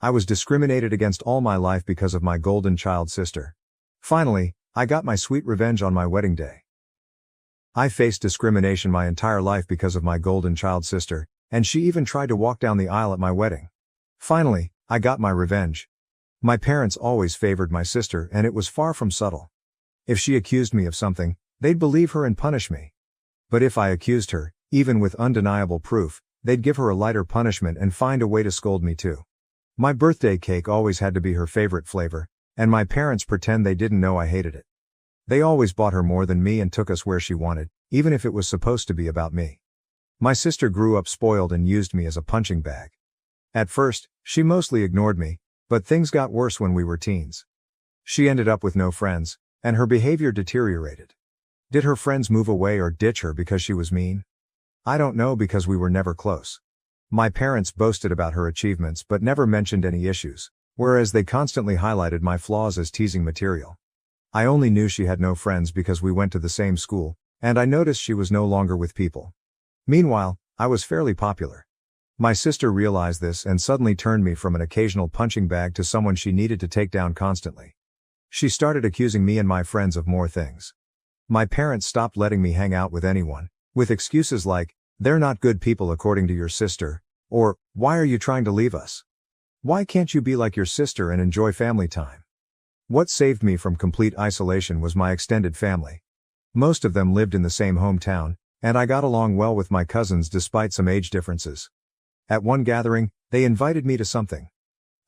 I was discriminated against all my life because of my golden child sister. Finally, I got my sweet revenge on my wedding day. I faced discrimination my entire life because of my golden child sister, and she even tried to walk down the aisle at my wedding. Finally, I got my revenge. My parents always favored my sister, and it was far from subtle. If she accused me of something, they'd believe her and punish me. But if I accused her, even with undeniable proof, they'd give her a lighter punishment and find a way to scold me too. My birthday cake always had to be her favorite flavor, and my parents pretend they didn't know I hated it. They always bought her more than me and took us where she wanted, even if it was supposed to be about me. My sister grew up spoiled and used me as a punching bag. At first, she mostly ignored me, but things got worse when we were teens. She ended up with no friends, and her behavior deteriorated. Did her friends move away or ditch her because she was mean? I don't know, because we were never close. My parents boasted about her achievements but never mentioned any issues, whereas they constantly highlighted my flaws as teasing material. I only knew she had no friends because we went to the same school, and I noticed she was no longer with people. Meanwhile, I was fairly popular. My sister realized this and suddenly turned me from an occasional punching bag to someone she needed to take down constantly. She started accusing me and my friends of more things. My parents stopped letting me hang out with anyone, with excuses like, "They're not good people according to your sister," or, "Why are you trying to leave us? Why can't you be like your sister and enjoy family time?" What saved me from complete isolation was my extended family. Most of them lived in the same hometown, and I got along well with my cousins despite some age differences. At one gathering, they invited me to something.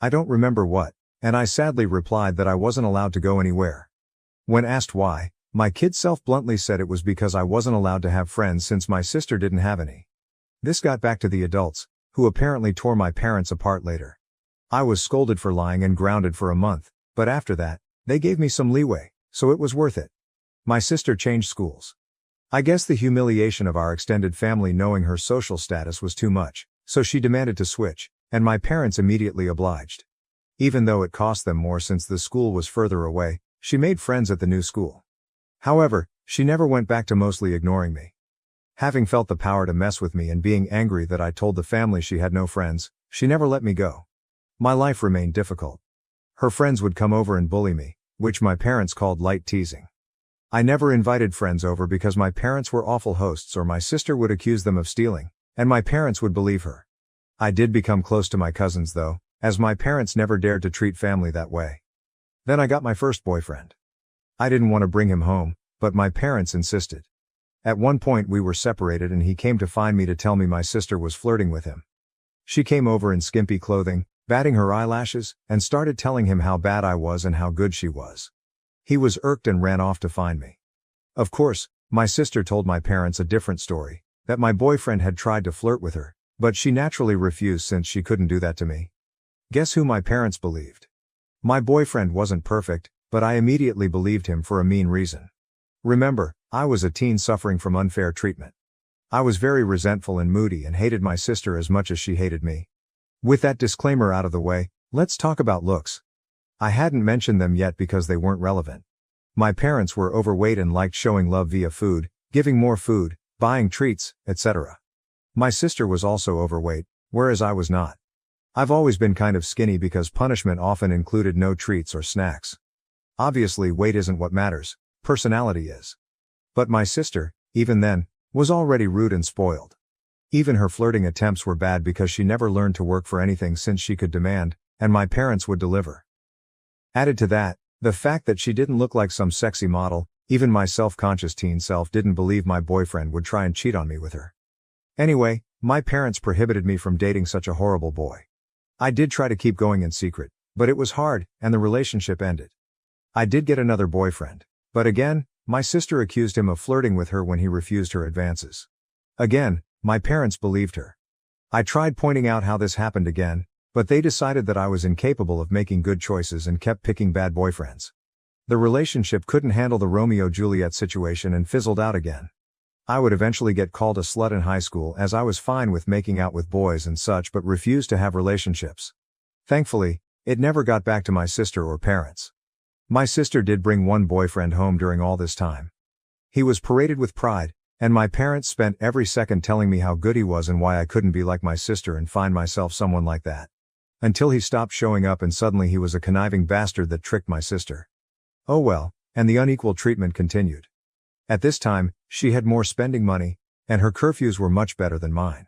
I don't remember what, and I sadly replied that I wasn't allowed to go anywhere. When asked why, my kid self bluntly said it was because I wasn't allowed to have friends since my sister didn't have any. This got back to the adults, who apparently tore my parents apart later. I was scolded for lying and grounded for a month, but after that, they gave me some leeway, so it was worth it. My sister changed schools. I guess the humiliation of our extended family knowing her social status was too much, so she demanded to switch, and my parents immediately obliged. Even though it cost them more since the school was further away, she made friends at the new school. However, she never went back to mostly ignoring me. Having felt the power to mess with me and being angry that I told the family she had no friends, she never let me go. My life remained difficult. Her friends would come over and bully me, which my parents called light teasing. I never invited friends over because my parents were awful hosts, or my sister would accuse them of stealing, and my parents would believe her. I did become close to my cousins though, as my parents never dared to treat family that way. Then I got my first boyfriend. I didn't want to bring him home, but my parents insisted. At one point we were separated and he came to find me to tell me my sister was flirting with him. She came over in skimpy clothing, batting her eyelashes, and started telling him how bad I was and how good she was. He was irked and ran off to find me. Of course, my sister told my parents a different story, that my boyfriend had tried to flirt with her, but she naturally refused since she couldn't do that to me. Guess who my parents believed? My boyfriend wasn't perfect, but I immediately believed him for a mean reason. Remember, I was a teen suffering from unfair treatment. I was very resentful and moody and hated my sister as much as she hated me. With that disclaimer out of the way, let's talk about looks. I hadn't mentioned them yet because they weren't relevant. My parents were overweight and liked showing love via food, giving more food, buying treats, etc. My sister was also overweight, whereas I was not. I've always been kind of skinny because punishment often included no treats or snacks. Obviously, weight isn't what matters, personality is. But my sister, even then, was already rude and spoiled. Even her flirting attempts were bad because she never learned to work for anything since she could demand, and my parents would deliver. Added to that, the fact that she didn't look like some sexy model, even my self-conscious teen self didn't believe my boyfriend would try and cheat on me with her. Anyway, my parents prohibited me from dating such a horrible boy. I did try to keep going in secret, but it was hard, and the relationship ended. I did get another boyfriend, but again, my sister accused him of flirting with her when he refused her advances. Again, my parents believed her. I tried pointing out how this happened again, but they decided that I was incapable of making good choices and kept picking bad boyfriends. The relationship couldn't handle the Romeo-Juliet situation and fizzled out again. I would eventually get called a slut in high school as I was fine with making out with boys and such but refused to have relationships. Thankfully, it never got back to my sister or parents. My sister did bring one boyfriend home during all this time. He was paraded with pride, and my parents spent every second telling me how good he was and why I couldn't be like my sister and find myself someone like that. Until he stopped showing up and suddenly he was a conniving bastard that tricked my sister. Oh well, and the unequal treatment continued. At this time, she had more spending money, and her curfews were much better than mine.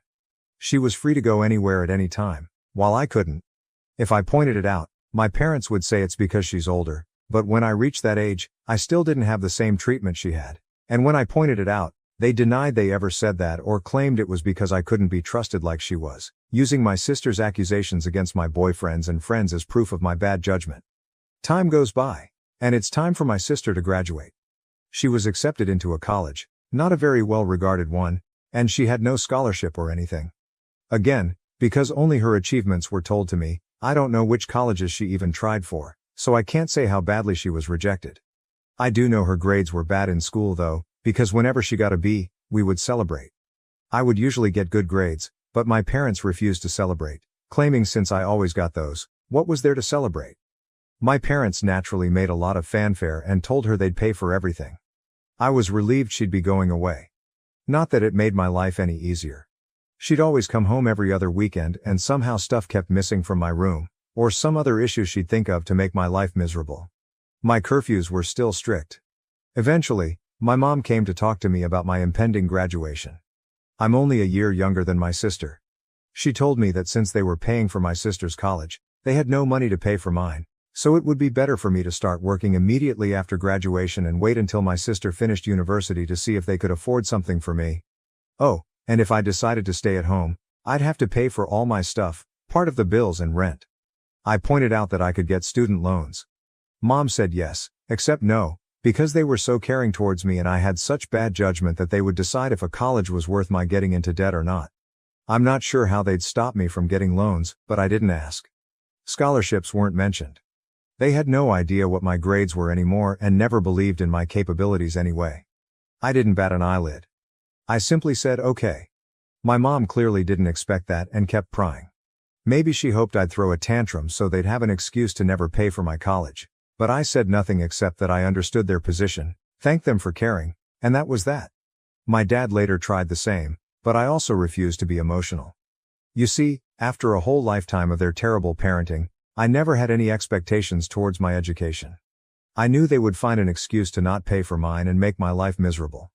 She was free to go anywhere at any time, while I couldn't. If I pointed it out, my parents would say it's because she's older, but when I reached that age, I still didn't have the same treatment she had. And when I pointed it out, they denied they ever said that or claimed it was because I couldn't be trusted like she was, using my sister's accusations against my boyfriends and friends as proof of my bad judgment. Time goes by, and it's time for my sister to graduate. She was accepted into a college, not a very well-regarded one, and she had no scholarship or anything. Again, because only her achievements were told to me, I don't know which colleges she even tried for, so I can't say how badly she was rejected. I do know her grades were bad in school though, because whenever she got a B, we would celebrate. I would usually get good grades, but my parents refused to celebrate, claiming since I always got those, what was there to celebrate? My parents naturally made a lot of fanfare and told her they'd pay for everything. I was relieved she'd be going away. Not that it made my life any easier. She'd always come home every other weekend and somehow stuff kept missing from my room, or some other issue she'd think of to make my life miserable. My curfews were still strict. Eventually, my mom came to talk to me about my impending graduation. I'm only a year younger than my sister. She told me that since they were paying for my sister's college, they had no money to pay for mine, so it would be better for me to start working immediately after graduation and wait until my sister finished university to see if they could afford something for me. Oh, and if I decided to stay at home, I'd have to pay for all my stuff, part of the bills and rent. I pointed out that I could get student loans. Mom said yes, except no, because they were so caring towards me and I had such bad judgment that they would decide if a college was worth my getting into debt or not. I'm not sure how they'd stop me from getting loans, but I didn't ask. Scholarships weren't mentioned. They had no idea what my grades were anymore and never believed in my capabilities anyway. I didn't bat an eyelid. I simply said okay. My mom clearly didn't expect that and kept prying. Maybe she hoped I'd throw a tantrum so they'd have an excuse to never pay for my college, but I said nothing except that I understood their position, thanked them for caring, and that was that. My dad later tried the same, but I also refused to be emotional. You see, after a whole lifetime of their terrible parenting, I never had any expectations towards my education. I knew they would find an excuse to not pay for mine and make my life miserable.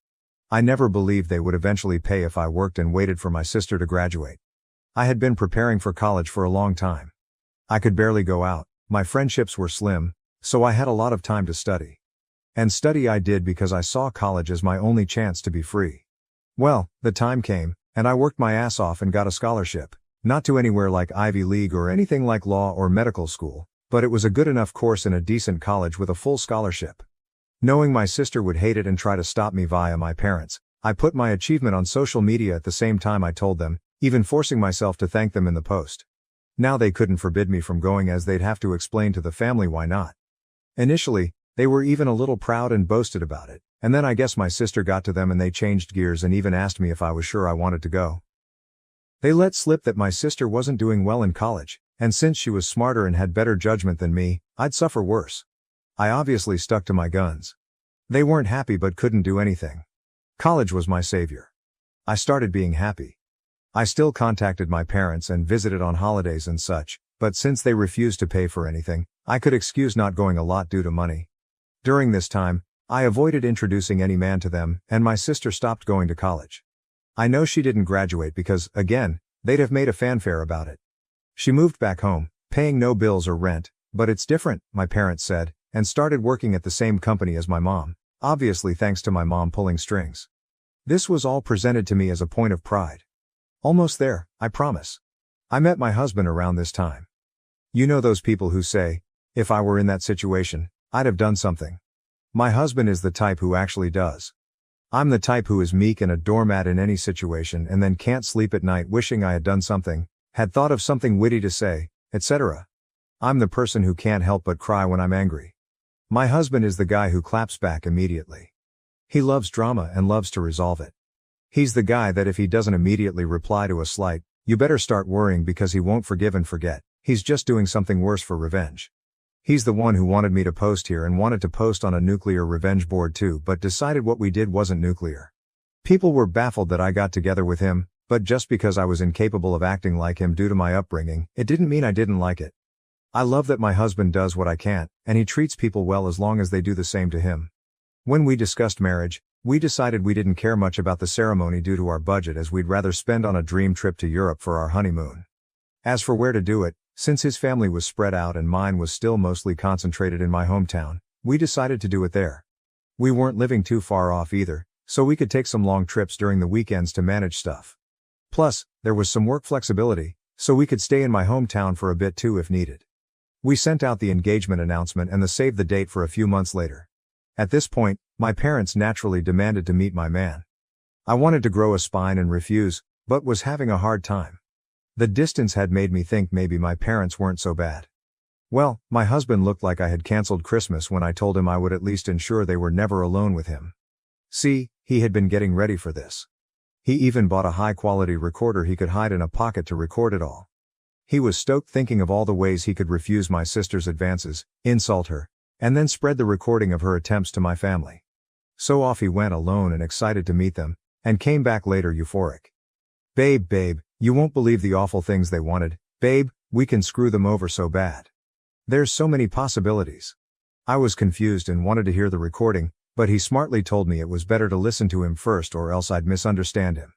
I never believed they would eventually pay if I worked and waited for my sister to graduate. I had been preparing for college for a long time. I could barely go out, my friendships were slim, so I had a lot of time to study. And study I did because I saw college as my only chance to be free. Well, the time came, and I worked my ass off and got a scholarship, not to anywhere like Ivy League or anything like law or medical school, but it was a good enough course in a decent college with a full scholarship. Knowing my sister would hate it and try to stop me via my parents, I put my achievement on social media at the same time I told them, even forcing myself to thank them in the post. Now they couldn't forbid me from going as they'd have to explain to the family why not. Initially, they were even a little proud and boasted about it, and then I guess my sister got to them and they changed gears and even asked me if I was sure I wanted to go. They let slip that my sister wasn't doing well in college, and since she was smarter and had better judgment than me, I'd suffer worse. I obviously stuck to my guns. They weren't happy but couldn't do anything. College was my savior. I started being happy. I still contacted my parents and visited on holidays and such, but since they refused to pay for anything, I could excuse not going a lot due to money. During this time, I avoided introducing any man to them, and my sister stopped going to college. I know she didn't graduate because, again, they'd have made a fanfare about it. She moved back home, paying no bills or rent, but it's different, my parents said, and started working at the same company as my mom, obviously thanks to my mom pulling strings. This was all presented to me as a point of pride. Almost there, I promise. I met my husband around this time. You know those people who say, if I were in that situation, I'd have done something. My husband is the type who actually does. I'm the type who is meek and a doormat in any situation and then can't sleep at night wishing I had done something, had thought of something witty to say, etc. I'm the person who can't help but cry when I'm angry. My husband is the guy who claps back immediately. He loves drama and loves to resolve it. He's the guy that if he doesn't immediately reply to a slight, you better start worrying because he won't forgive and forget, he's just doing something worse for revenge. He's the one who wanted me to post here and wanted to post on a nuclear revenge board too but decided what we did wasn't nuclear. People were baffled that I got together with him, But just because I was incapable of acting like him due to my upbringing, it didn't mean I didn't like it. I love that my husband does what I can't, and he treats people well as long as they do the same to him. When we discussed marriage, we decided we didn't care much about the ceremony due to our budget, as we'd rather spend on a dream trip to Europe for our honeymoon. As for where to do it, since his family was spread out and mine was still mostly concentrated in my hometown, we decided to do it there. We weren't living too far off either, so we could take some long trips during the weekends to manage stuff. Plus, there was some work flexibility, so we could stay in my hometown for a bit too if needed. We sent out the engagement announcement and the save the date for a few months later. At this point, my parents naturally demanded to meet my man. I wanted to grow a spine and refuse, but was having a hard time. The distance had made me think maybe my parents weren't so bad. Well, my husband looked like I had canceled Christmas when I told him I would at least ensure they were never alone with him. See, he had been getting ready for this. He even bought a high-quality recorder he could hide in a pocket to record it all. He was stoked thinking of all the ways he could refuse my sister's advances, insult her, and then spread the recording of her attempts to my family. So off he went alone and excited to meet them, and came back later euphoric. Babe, you won't believe the awful things they wanted. Babe, we can screw them over so bad. There's so many possibilities. I was confused and wanted to hear the recording, but he smartly told me it was better to listen to him first or else I'd misunderstand him.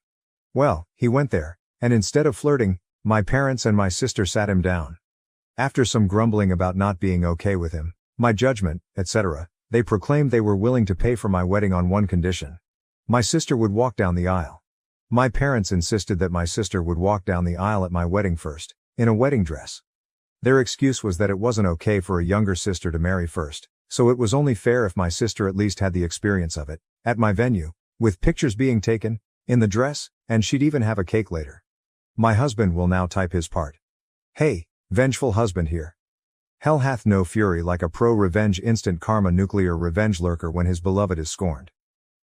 Well, he went there, and instead of flirting, my parents and my sister sat him down. After some grumbling about not being okay with him, my judgment, etc., they proclaimed they were willing to pay for my wedding on one condition. My sister would walk down the aisle. My parents insisted that my sister would walk down the aisle at my wedding first, in a wedding dress. Their excuse was that it wasn't okay for a younger sister to marry first, so it was only fair if my sister at least had the experience of it, at my venue, with pictures being taken, in the dress, and she'd even have a cake later. My husband will now type his part. Hey, vengeful husband here. Hell hath no fury like a pro-revenge instant karma nuclear revenge lurker when his beloved is scorned.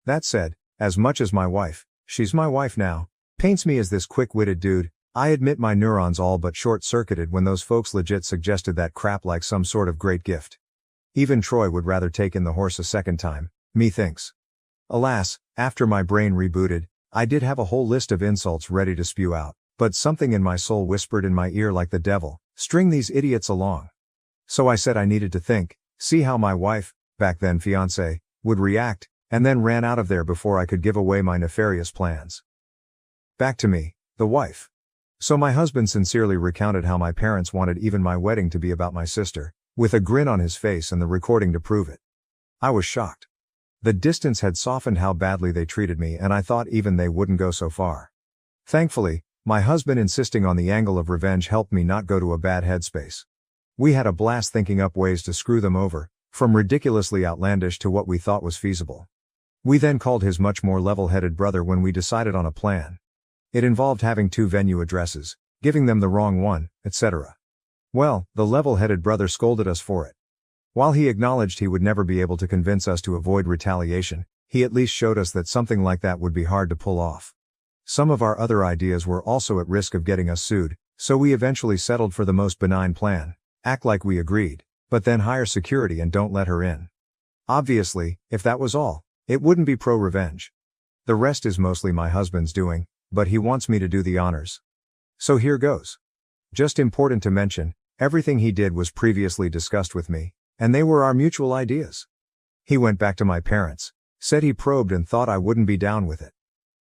That said, as much as my wife, she's my wife now, paints me as this quick-witted dude, I admit my neurons all but short-circuited when those folks legit suggested that crap like some sort of great gift. Even Troy would rather take in the horse a second time, methinks. Alas, after my brain rebooted, I did have a whole list of insults ready to spew out, but something in my soul whispered in my ear like the devil, string these idiots along. So I said I needed to think, see how my wife, back then fiancée, would react, and then ran out of there before I could give away my nefarious plans. Back to me, the wife. So my husband sincerely recounted how my parents wanted even my wedding to be about my sister, with a grin on his face and the recording to prove it. I was shocked. The distance had softened how badly they treated me, and I thought even they wouldn't go so far. Thankfully, my husband insisting on the angle of revenge helped me not go to a bad headspace. We had a blast thinking up ways to screw them over, from ridiculously outlandish to what we thought was feasible. We then called his much more level-headed brother when we decided on a plan. It involved having 2 venue addresses, giving them the wrong one, etc. Well, the level-headed brother scolded us for it. While he acknowledged he would never be able to convince us to avoid retaliation, he at least showed us that something like that would be hard to pull off. Some of our other ideas were also at risk of getting us sued, so we eventually settled for the most benign plan. Act like we agreed, but then hire security and don't let her in. Obviously, if that was all, it wouldn't be pro-revenge. The rest is mostly my husband's doing, but he wants me to do the honors. So here goes. Just important to mention, everything he did was previously discussed with me, and they were our mutual ideas. He went back to my parents, said he probed and thought I wouldn't be down with it.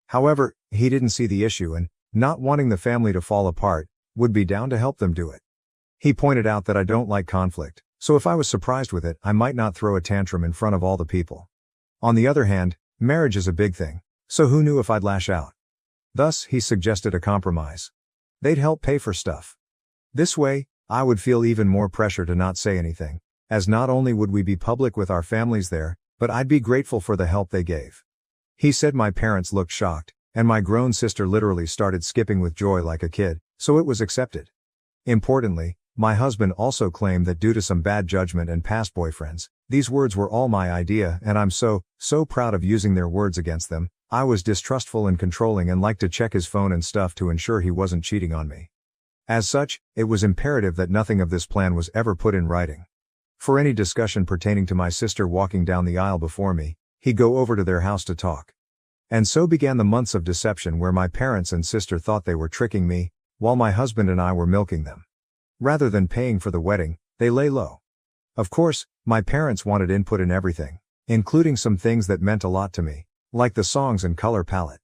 However, he didn't see the issue and, not wanting the family to fall apart, would be down to help them do it. He pointed out that I don't like conflict, so if I was surprised with it, I might not throw a tantrum in front of all the people. On the other hand, marriage is a big thing, so who knew if I'd lash out? Thus, he suggested a compromise. They'd help pay for stuff. This way, I would feel even more pressure to not say anything, as not only would we be public with our families there, but I'd be grateful for the help they gave. He said my parents looked shocked, and my grown sister literally started skipping with joy like a kid, so it was accepted. Importantly, my husband also claimed that due to some bad judgment and past boyfriends, these words were all my idea, and I'm so proud of using their words against them. I was distrustful and controlling and liked to check his phone and stuff to ensure he wasn't cheating on me. As such, it was imperative that nothing of this plan was ever put in writing. For any discussion pertaining to my sister walking down the aisle before me, he'd go over to their house to talk. And so began the months of deception where my parents and sister thought they were tricking me, while my husband and I were milking them. Rather than paying for the wedding, they lay low. Of course, my parents wanted input in everything, including some things that meant a lot to me, like the songs and color palette.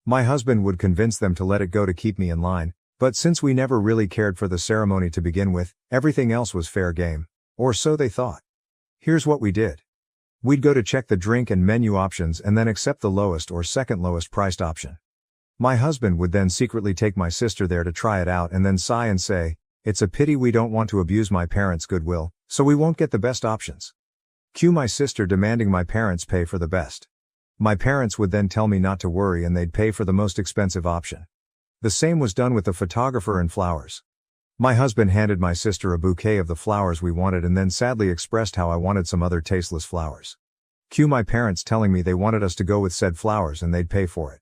My husband would convince them to let it go to keep me in line, but since we never really cared for the ceremony to begin with, everything else was fair game. Or so they thought. Here's what we did. We'd go to check the drink and menu options and then accept the lowest or second lowest priced option. My husband would then secretly take my sister there to try it out and then sigh and say, "It's a pity we don't want to abuse my parents' goodwill, so we won't get the best options." Cue my sister demanding my parents pay for the best. My parents would then tell me not to worry and they'd pay for the most expensive option. The same was done with the photographer and flowers. My husband handed my sister a bouquet of the flowers we wanted and then sadly expressed how I wanted some other tasteless flowers. Cue my parents telling me they wanted us to go with said flowers and they'd pay for it.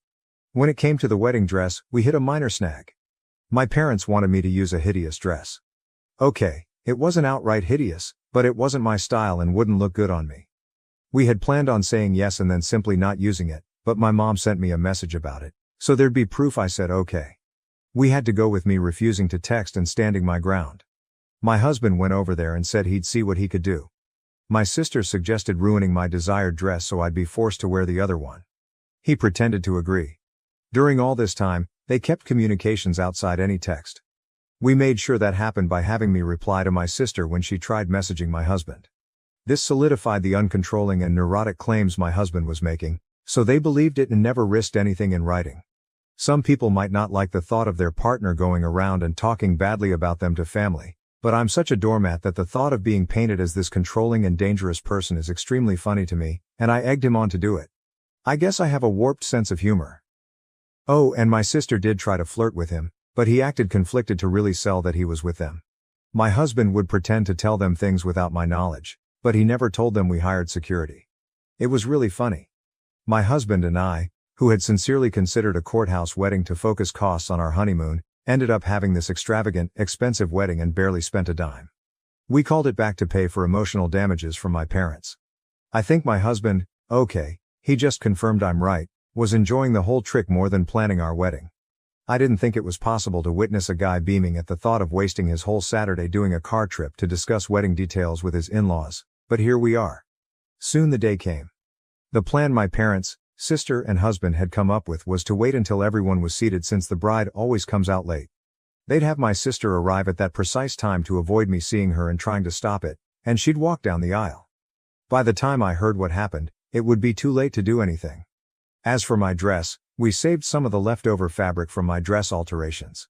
When it came to the wedding dress, we hit a minor snag. My parents wanted me to use a hideous dress. Okay, it wasn't outright hideous, but it wasn't my style and wouldn't look good on me. We had planned on saying yes and then simply not using it, but my mom sent me a message about it, so there'd be proof I said okay. We had to go with me refusing to text and standing my ground. My husband went over there and said he'd see what he could do. My sister suggested ruining my desired dress so I'd be forced to wear the other one. He pretended to agree. During all this time, they kept communications outside any text. We made sure that happened by having me reply to my sister when she tried messaging my husband. This solidified the uncontrolling and neurotic claims my husband was making, so they believed it and never risked anything in writing. Some people might not like the thought of their partner going around and talking badly about them to family, but I'm such a doormat that the thought of being painted as this controlling and dangerous person is extremely funny to me, and I egged him on to do it. I guess I have a warped sense of humor. Oh, and my sister did try to flirt with him, but he acted conflicted to really sell that he was with them. My husband would pretend to tell them things without my knowledge, but he never told them we hired security. It was really funny. My husband and I, who had sincerely considered a courthouse wedding to focus costs on our honeymoon, ended up having this extravagant, expensive wedding and barely spent a dime. We called it back to pay for emotional damages from my parents. I think my husband, okay, he just confirmed I'm right, was enjoying the whole trick more than planning our wedding. I didn't think it was possible to witness a guy beaming at the thought of wasting his whole Saturday doing a car trip to discuss wedding details with his in-laws, but here we are. Soon the day came. The plan my parents, sister and husband had come up with was to wait until everyone was seated since the bride always comes out late. They'd have my sister arrive at that precise time to avoid me seeing her and trying to stop it, and she'd walk down the aisle. By the time I heard what happened, it would be too late to do anything. As for my dress, we saved some of the leftover fabric from my dress alterations.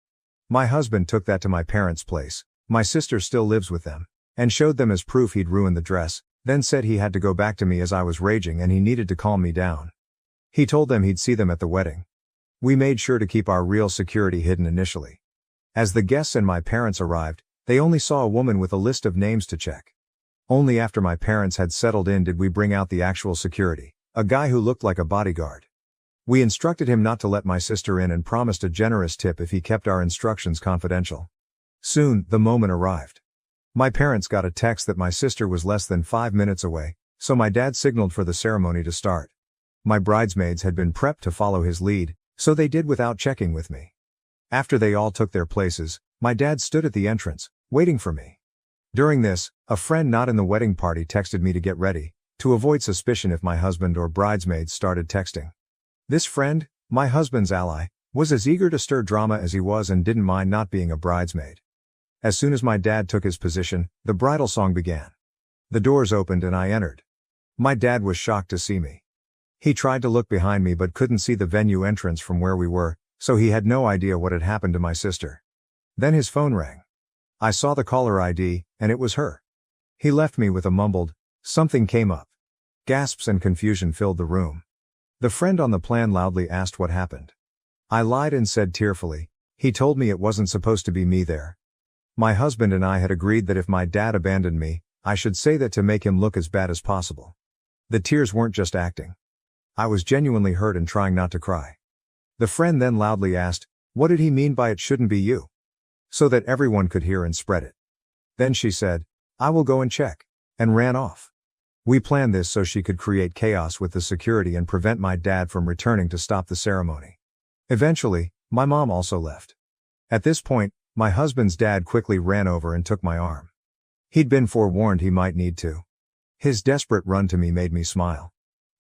My husband took that to my parents' place, my sister still lives with them, and showed them as proof he'd ruined the dress, then said he had to go back to me as I was raging and he needed to calm me down. He told them he'd see them at the wedding. We made sure to keep our real security hidden initially. As the guests and my parents arrived, they only saw a woman with a list of names to check. Only after my parents had settled in did we bring out the actual security, a guy who looked like a bodyguard. We instructed him not to let my sister in and promised a generous tip if he kept our instructions confidential. Soon, the moment arrived. My parents got a text that my sister was less than 5 minutes away, so my dad signaled for the ceremony to start. My bridesmaids had been prepped to follow his lead, so they did without checking with me. After they all took their places, my dad stood at the entrance, waiting for me. During this, a friend not in the wedding party texted me to get ready, to avoid suspicion if my husband or bridesmaids started texting. This friend, my husband's ally, was as eager to stir drama as he was and didn't mind not being a bridesmaid. As soon as my dad took his position, the bridal song began. The doors opened and I entered. My dad was shocked to see me. He tried to look behind me but couldn't see the venue entrance from where we were, so he had no idea what had happened to my sister. Then his phone rang. I saw the caller ID, and it was her. He left me with a mumbled, "Something came up." Gasps and confusion filled the room. The friend on the plan loudly asked what happened. I lied and said tearfully, "He told me it wasn't supposed to be me there." My husband and I had agreed that if my dad abandoned me, I should say that to make him look as bad as possible. The tears weren't just acting. I was genuinely hurt and trying not to cry. The friend then loudly asked, "What did he mean by it shouldn't be you?" So that everyone could hear and spread it. Then she said, "I will go and check," and ran off. We planned this so she could create chaos with the security and prevent my dad from returning to stop the ceremony. Eventually, my mom also left. At this point, my husband's dad quickly ran over and took my arm. He'd been forewarned he might need to. His desperate run to me made me smile.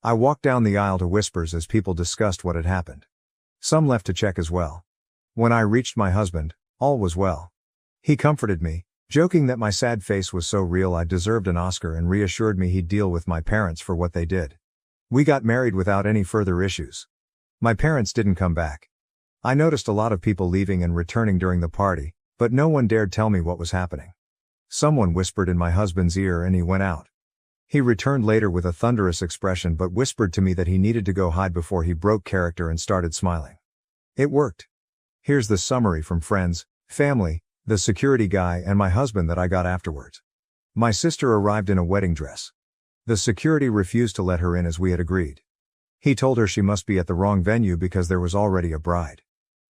I walked down the aisle to whispers as people discussed what had happened. Some left to check as well. When I reached my husband, all was well. He comforted me, joking that my sad face was so real I deserved an Oscar, and reassured me he'd deal with my parents for what they did. We got married without any further issues. My parents didn't come back. I noticed a lot of people leaving and returning during the party, but no one dared tell me what was happening. Someone whispered in my husband's ear and he went out. He returned later with a thunderous expression but whispered to me that he needed to go hide before he broke character and started smiling. It worked. Here's the summary from friends, family, the security guy and my husband that I got afterwards. My sister arrived in a wedding dress. The security refused to let her in as we had agreed. He told her she must be at the wrong venue because there was already a bride.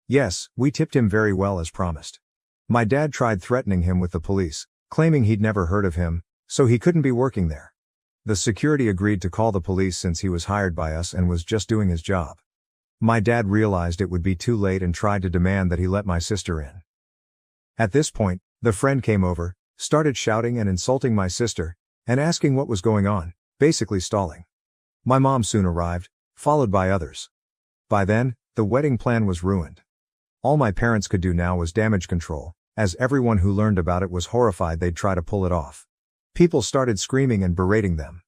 Yes, we tipped him very well as promised. My dad tried threatening him with the police, claiming he'd never heard of him, so he couldn't be working there. The security agreed to call the police since he was hired by us and was just doing his job. My dad realized it would be too late and tried to demand that he let my sister in. At this point, the friend came over, started shouting and insulting my sister, and asking what was going on, basically stalling. My mom soon arrived, followed by others. By then, the wedding plan was ruined. All my parents could do now was damage control, as everyone who learned about it was horrified they'd try to pull it off. People started screaming and berating them.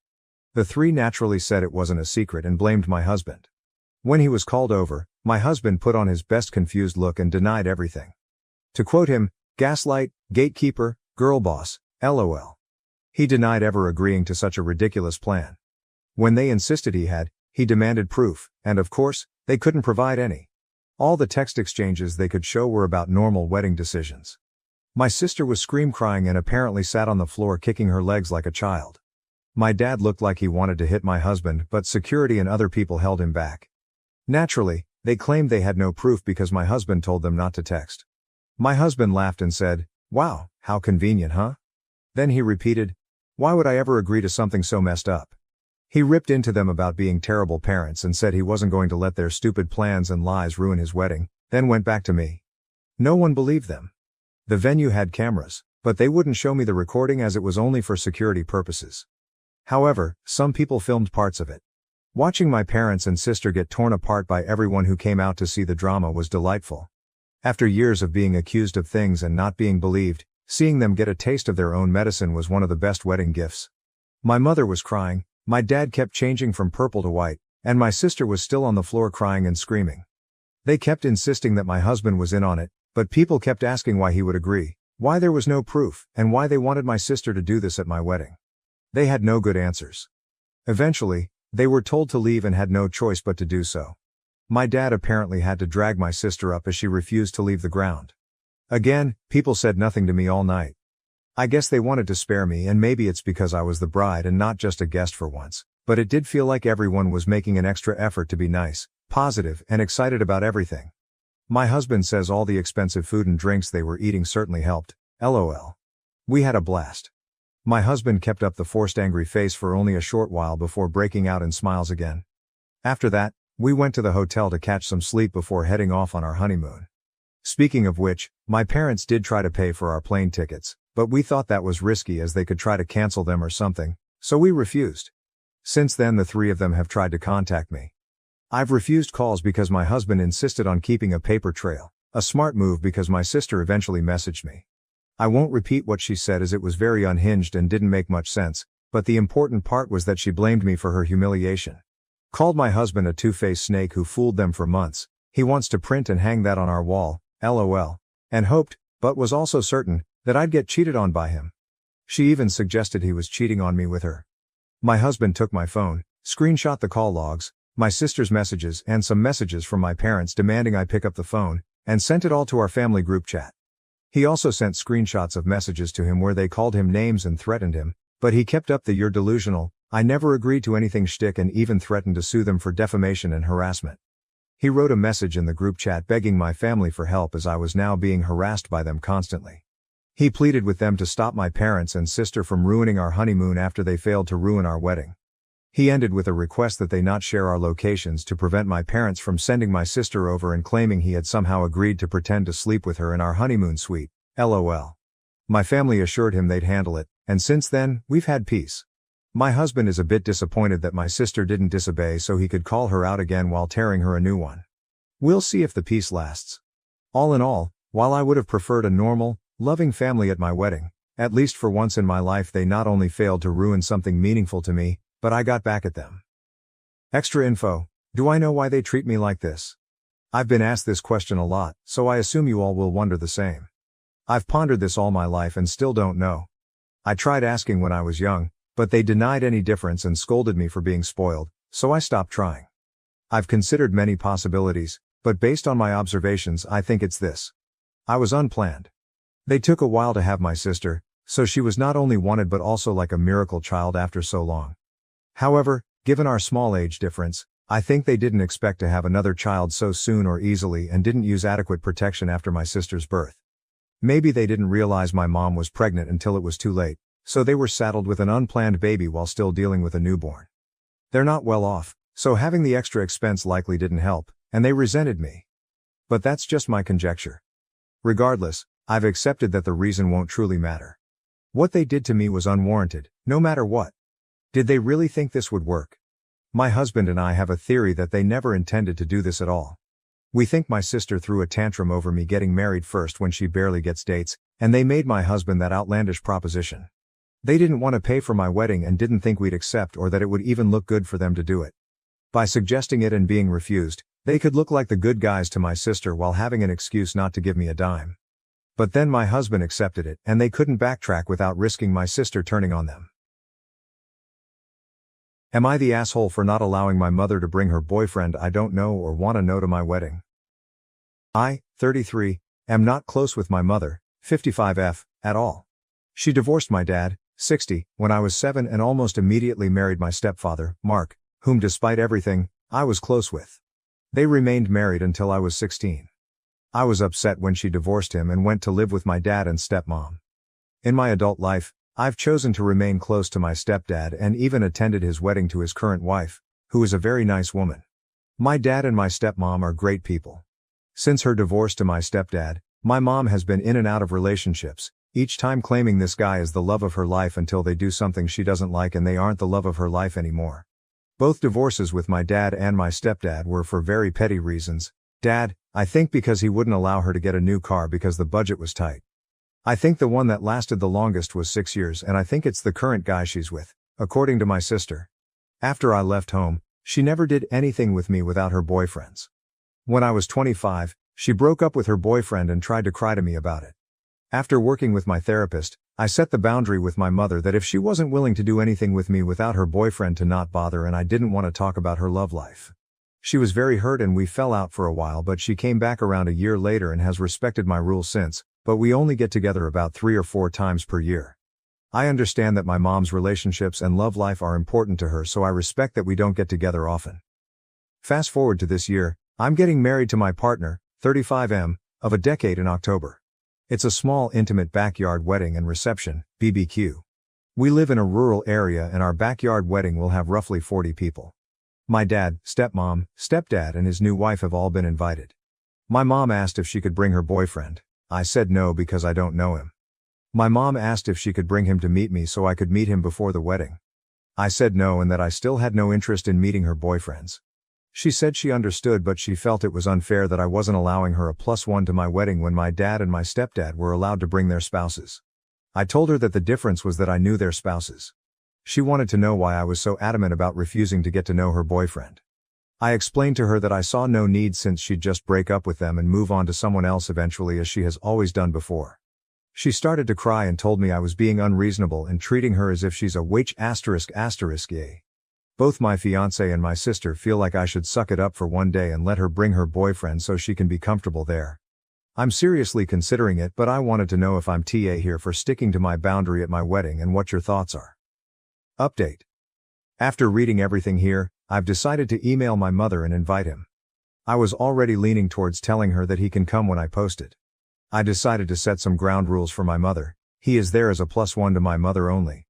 The three naturally said it wasn't a secret and blamed my husband. When he was called over, my husband put on his best confused look and denied everything. To quote him, "Gaslight, gatekeeper, girl boss, LOL." He denied ever agreeing to such a ridiculous plan. When they insisted he demanded proof, and of course, they couldn't provide any. All the text exchanges they could show were about normal wedding decisions. My sister was scream-crying and apparently sat on the floor kicking her legs like a child. My dad looked like he wanted to hit my husband, but security and other people held him back. Naturally, they claimed they had no proof because my husband told them not to text. My husband laughed and said, "Wow, how convenient, huh?" Then he repeated, "Why would I ever agree to something so messed up?" He ripped into them about being terrible parents and said he wasn't going to let their stupid plans and lies ruin his wedding, then went back to me. No one believed them. The venue had cameras, but they wouldn't show me the recording as it was only for security purposes. However, some people filmed parts of it. Watching my parents and sister get torn apart by everyone who came out to see the drama was delightful. After years of being accused of things and not being believed, seeing them get a taste of their own medicine was one of the best wedding gifts. My mother was crying, my dad kept changing from purple to white, and my sister was still on the floor crying and screaming. They kept insisting that my husband was in on it, but people kept asking why he would agree, why there was no proof, and why they wanted my sister to do this at my wedding. They had no good answers. Eventually, they were told to leave and had no choice but to do so. My dad apparently had to drag my sister up as she refused to leave the ground. Again, people said nothing to me all night. I guess they wanted to spare me, and maybe it's because I was the bride and not just a guest for once, but it did feel like everyone was making an extra effort to be nice, positive, and excited about everything. My husband says all the expensive food and drinks they were eating certainly helped, LOL. We had a blast. My husband kept up the forced angry face for only a short while before breaking out in smiles again. After that, we went to the hotel to catch some sleep before heading off on our honeymoon. Speaking of which, my parents did try to pay for our plane tickets, but we thought that was risky as they could try to cancel them or something, so we refused. Since then the three of them have tried to contact me. I've refused calls because my husband insisted on keeping a paper trail, a smart move because my sister eventually messaged me. I won't repeat what she said as it was very unhinged and didn't make much sense, but the important part was that she blamed me for her humiliation. Called my husband a two-faced snake who fooled them for months. He wants to print and hang that on our wall, LOL, and hoped, but was also certain, that I'd get cheated on by him. She even suggested he was cheating on me with her. My husband took my phone, screenshot the call logs, my sister's messages and some messages from my parents demanding I pick up the phone, and sent it all to our family group chat. He also sent screenshots of messages to him where they called him names and threatened him, but he kept up the "you're delusional, I never agreed to anything" shtick and even threatened to sue them for defamation and harassment. He wrote a message in the group chat begging my family for help as I was now being harassed by them constantly. He pleaded with them to stop my parents and sister from ruining our honeymoon after they failed to ruin our wedding. He ended with a request that they not share our locations to prevent my parents from sending my sister over and claiming he had somehow agreed to pretend to sleep with her in our honeymoon suite. LOL. My family assured him they'd handle it, and since then, we've had peace. My husband is a bit disappointed that my sister didn't disobey so he could call her out again while tearing her a new one. We'll see if the peace lasts. All in all, while I would have preferred a normal, loving family at my wedding, at least for once in my life they not only failed to ruin something meaningful to me, but I got back at them. Extra info: do I know why they treat me like this? I've been asked this question a lot, so I assume you all will wonder the same. I've pondered this all my life and still don't know. I tried asking when I was young, but they denied any difference and scolded me for being spoiled, so I stopped trying. I've considered many possibilities, but based on my observations I think it's this. I was unplanned. They took a while to have my sister, so she was not only wanted but also like a miracle child after so long. However, given our small age difference, I think they didn't expect to have another child so soon or easily and didn't use adequate protection after my sister's birth. Maybe they didn't realize my mom was pregnant until it was too late, so they were saddled with an unplanned baby while still dealing with a newborn. They're not well off, so having the extra expense likely didn't help, and they resented me. But that's just my conjecture. Regardless, I've accepted that the reason won't truly matter. What they did to me was unwarranted, no matter what. Did they really think this would work? My husband and I have a theory that they never intended to do this at all. We think my sister threw a tantrum over me getting married first when she barely gets dates, and they made my husband that outlandish proposition. They didn't want to pay for my wedding and didn't think we'd accept or that it would even look good for them to do it. By suggesting it and being refused, they could look like the good guys to my sister while having an excuse not to give me a dime. But then my husband accepted it and they couldn't backtrack without risking my sister turning on them. Am I the asshole for not allowing my mother to bring her boyfriend I don't know or want to know to my wedding? I, 33, am not close with my mother, 55F, at all. She divorced my dad, 60, when I was 7 and almost immediately married my stepfather, Mark, whom despite everything, I was close with. They remained married until I was 16. I was upset when she divorced him and went to live with my dad and stepmom. In my adult life, I've chosen to remain close to my stepdad and even attended his wedding to his current wife, who is a very nice woman. My dad and my stepmom are great people. Since her divorce to my stepdad, my mom has been in and out of relationships, each time claiming this guy is the love of her life until they do something she doesn't like and they aren't the love of her life anymore. Both divorces with my dad and my stepdad were for very petty reasons. Dad, I think because he wouldn't allow her to get a new car because the budget was tight. I think the one that lasted the longest was 6 years and I think it's the current guy she's with, according to my sister. After I left home, she never did anything with me without her boyfriends. When I was 25, she broke up with her boyfriend and tried to cry to me about it. After working with my therapist, I set the boundary with my mother that if she wasn't willing to do anything with me without her boyfriend to not bother and I didn't want to talk about her love life. She was very hurt and we fell out for a while but she came back around a year later and has respected my rules since, but we only get together about 3 or 4 times per year. I understand that my mom's relationships and love life are important to her so I respect that we don't get together often. Fast forward to this year, I'm getting married to my partner, 35M, of a decade in October. It's a small intimate backyard wedding and reception, BBQ. We live in a rural area and our backyard wedding will have roughly 40 people. My dad, stepmom, stepdad and his new wife have all been invited. My mom asked if she could bring her boyfriend. I said no because I don't know him. My mom asked if she could bring him to meet me so I could meet him before the wedding. I said no and that I still had no interest in meeting her boyfriends. She said she understood but she felt it was unfair that I wasn't allowing her a +1 to my wedding when my dad and my stepdad were allowed to bring their spouses. I told her that the difference was that I knew their spouses. She wanted to know why I was so adamant about refusing to get to know her boyfriend. I explained to her that I saw no need since she'd just break up with them and move on to someone else eventually as she has always done before. She started to cry and told me I was being unreasonable and treating her as if she's a witch ****. Both my fiancé and my sister feel like I should suck it up for one day and let her bring her boyfriend so she can be comfortable there. I'm seriously considering it but I wanted to know if I'm TA here for sticking to my boundary at my wedding and what your thoughts are. Update. After reading everything here, I've decided to email my mother and invite him. I was already leaning towards telling her that he can come when I post it. I decided to set some ground rules for my mother. He is there as a +1 to my mother only.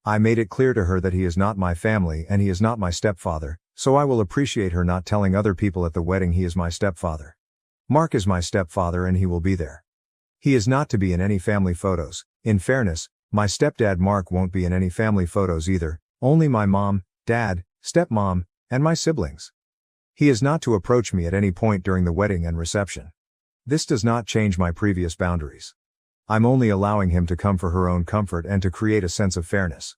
I made it clear to her that he is not my family and he is not my stepfather, so I will appreciate her not telling other people at the wedding he is my stepfather. Mark is my stepfather and he will be there. He is not to be in any family photos. In fairness, my stepdad Mark won't be in any family photos either, only my mom, dad, stepmom, and my siblings. He is not to approach me at any point during the wedding and reception. This does not change my previous boundaries. I'm only allowing him to come for her own comfort and to create a sense of fairness.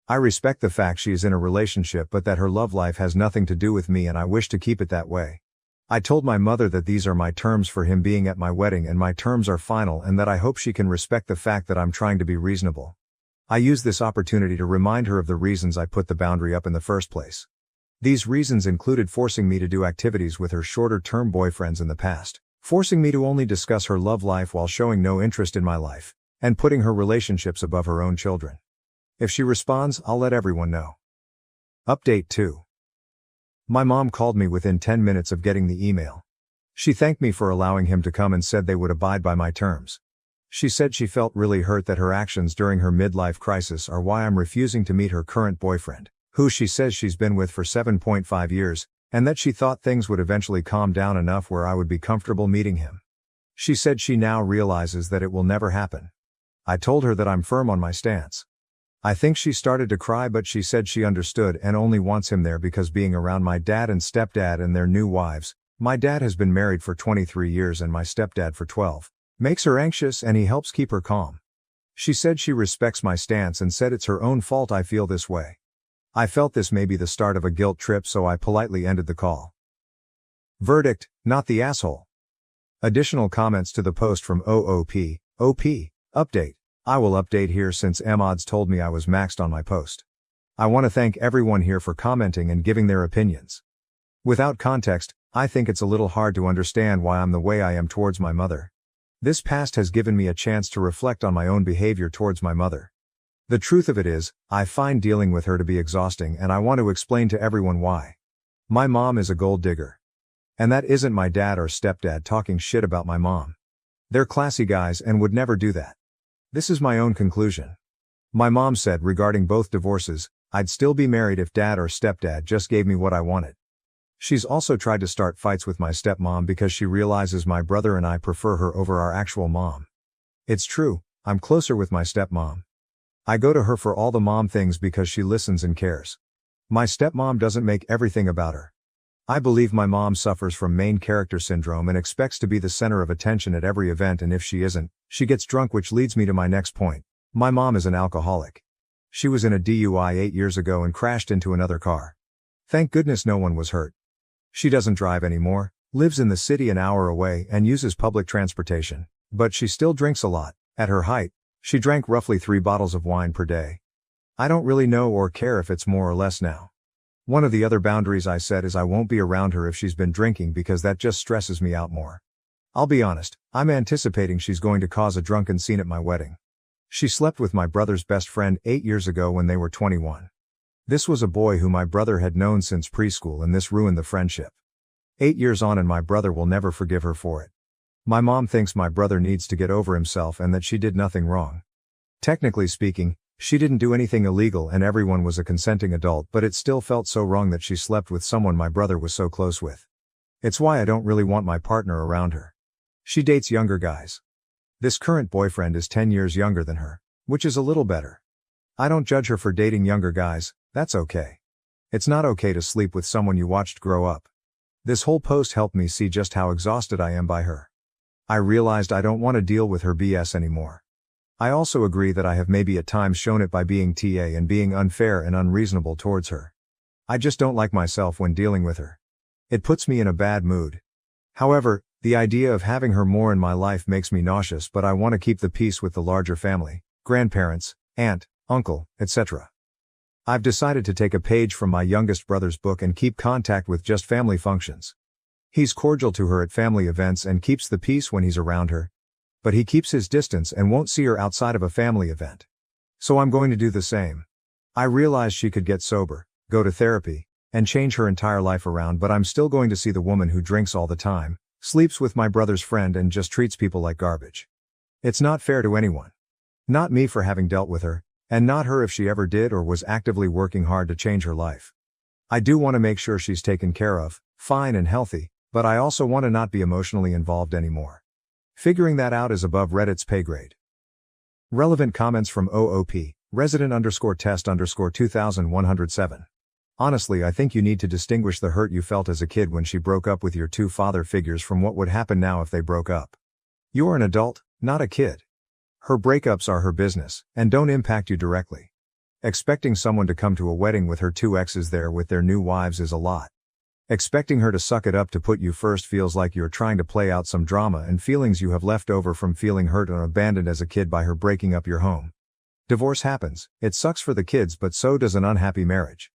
I respect the fact she is in a relationship but that her love life has nothing to do with me and I wish to keep it that way. I told my mother that these are my terms for him being at my wedding and my terms are final and that I hope she can respect the fact that I'm trying to be reasonable. I use this opportunity to remind her of the reasons I put the boundary up in the first place. These reasons included forcing me to do activities with her shorter-term boyfriends in the past, forcing me to only discuss her love life while showing no interest in my life, and putting her relationships above her own children. If she responds, I'll let everyone know. Update 2. My mom called me within 10 minutes of getting the email. She thanked me for allowing him to come and said they would abide by my terms. She said she felt really hurt that her actions during her midlife crisis are why I'm refusing to meet her current boyfriend, who she says she's been with for 7.5 years, and that she thought things would eventually calm down enough where I would be comfortable meeting him. She said she now realizes that it will never happen. I told her that I'm firm on my stance. I think she started to cry but she said she understood and only wants him there because being around my dad and stepdad and their new wives, my dad has been married for 23 years and my stepdad for 12, makes her anxious and he helps keep her calm. She said she respects my stance and said it's her own fault I feel this way. I felt this may be the start of a guilt trip so I politely ended the call. Verdict, not the asshole. Additional comments to the post from OP, update. I will update here since Mods told me I was maxed on my post. I want to thank everyone here for commenting and giving their opinions. Without context, I think it's a little hard to understand why I'm the way I am towards my mother. This past has given me a chance to reflect on my own behavior towards my mother. The truth of it is, I find dealing with her to be exhausting and I want to explain to everyone why. My mom is a gold digger. And that isn't my dad or stepdad talking shit about my mom. They're classy guys and would never do that. This is my own conclusion. My mom said regarding both divorces, I'd still be married if dad or stepdad just gave me what I wanted. She's also tried to start fights with my stepmom because she realizes my brother and I prefer her over our actual mom. It's true, I'm closer with my stepmom. I go to her for all the mom things because she listens and cares. My stepmom doesn't make everything about her. I believe my mom suffers from main character syndrome and expects to be the center of attention at every event and if she isn't, she gets drunk which leads me to my next point. My mom is an alcoholic. She was in a DUI 8 years ago and crashed into another car. Thank goodness no one was hurt. She doesn't drive anymore, lives in the city an hour away and uses public transportation, but she still drinks a lot. At her height, she drank roughly 3 bottles of wine per day. I don't really know or care if it's more or less now. One of the other boundaries I set is I won't be around her if she's been drinking because that just stresses me out more. I'll be honest, I'm anticipating she's going to cause a drunken scene at my wedding. She slept with my brother's best friend 8 years ago when they were 21. This was a boy who my brother had known since preschool and this ruined the friendship. 8 years on and my brother will never forgive her for it. My mom thinks my brother needs to get over himself and that she did nothing wrong. Technically speaking, she didn't do anything illegal and everyone was a consenting adult but it still felt so wrong that she slept with someone my brother was so close with. It's why I don't really want my partner around her. She dates younger guys. This current boyfriend is 10 years younger than her, which is a little better. I don't judge her for dating younger guys, that's okay. It's not okay to sleep with someone you watched grow up. This whole post helped me see just how exhausted I am by her. I realized I don't want to deal with her BS anymore. I also agree that I have maybe at times shown it by being TA and being unfair and unreasonable towards her. I just don't like myself when dealing with her. It puts me in a bad mood. However, the idea of having her more in my life makes me nauseous but I want to keep the peace with the larger family, grandparents, aunt, uncle, etc. I've decided to take a page from my youngest brother's book and keep contact with just family functions. He's cordial to her at family events and keeps the peace when he's around her. But he keeps his distance and won't see her outside of a family event. So I'm going to do the same. I realize she could get sober, go to therapy, and change her entire life around but I'm still going to see the woman who drinks all the time, sleeps with my brother's friend and just treats people like garbage. It's not fair to anyone. Not me for having dealt with her, and not her if she ever did or was actively working hard to change her life. I do want to make sure she's taken care of, fine and healthy, but I also want to not be emotionally involved anymore. Figuring that out is above Reddit's pay grade. Relevant comments from OOP, resident_test_2107. Honestly, I think you need to distinguish the hurt you felt as a kid when she broke up with your two father figures from what would happen now if they broke up. You're an adult, not a kid. Her breakups are her business, and don't impact you directly. Expecting someone to come to a wedding with her two exes there with their new wives is a lot. Expecting her to suck it up to put you first feels like you're trying to play out some drama and feelings you have left over from feeling hurt and abandoned as a kid by her breaking up your home. Divorce happens, it sucks for the kids, but so does an unhappy marriage.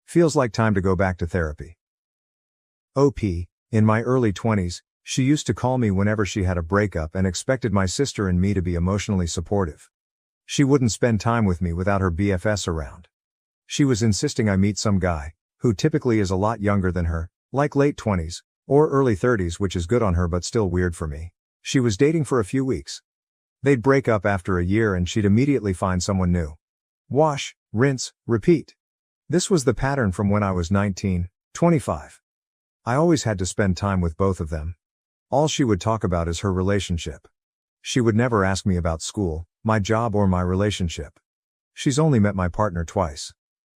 Feels like time to go back to therapy. OP, in my early 20s, she used to call me whenever she had a breakup and expected my sister and me to be emotionally supportive. She wouldn't spend time with me without her BFS around. She was insisting I meet some guy, who typically is a lot younger than her, like late 20s, or early 30s, which is good on her but still weird for me. She was dating for a few weeks. They'd break up after a year and she'd immediately find someone new. Wash, rinse, repeat. This was the pattern from when I was 19, 25. I always had to spend time with both of them. All she would talk about is her relationship. She would never ask me about school, my job or my relationship. She's only met my partner twice.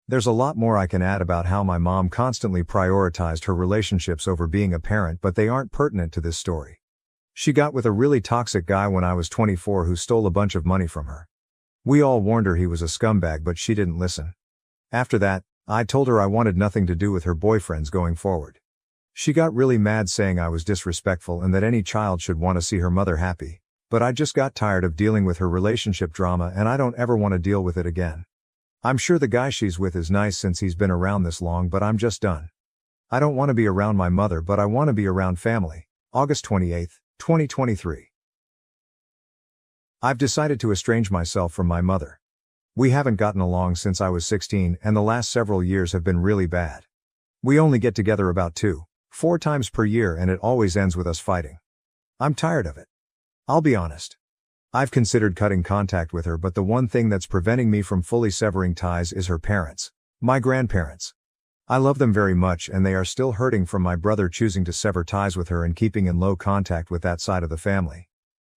There's a lot more I can add about how my mom constantly prioritized her relationships over being a parent, but they aren't pertinent to this story. She got with a really toxic guy when I was 24 who stole a bunch of money from her. We all warned her he was a scumbag, but she didn't listen. After that, I told her I wanted nothing to do with her boyfriends going forward. She got really mad, saying I was disrespectful and that any child should want to see her mother happy. But I just got tired of dealing with her relationship drama and I don't ever want to deal with it again. I'm sure the guy she's with is nice since he's been around this long, but I'm just done. I don't want to be around my mother, but I want to be around family. August 28, 2023. I've decided to estrange myself from my mother. We haven't gotten along since I was 16 and the last several years have been really bad. We only get together about 2-4 times per year and it always ends with us fighting. I'm tired of it. I'll be honest. I've considered cutting contact with her, but the one thing that's preventing me from fully severing ties is her parents, my grandparents. I love them very much and they are still hurting from my brother choosing to sever ties with her and keeping in low contact with that side of the family.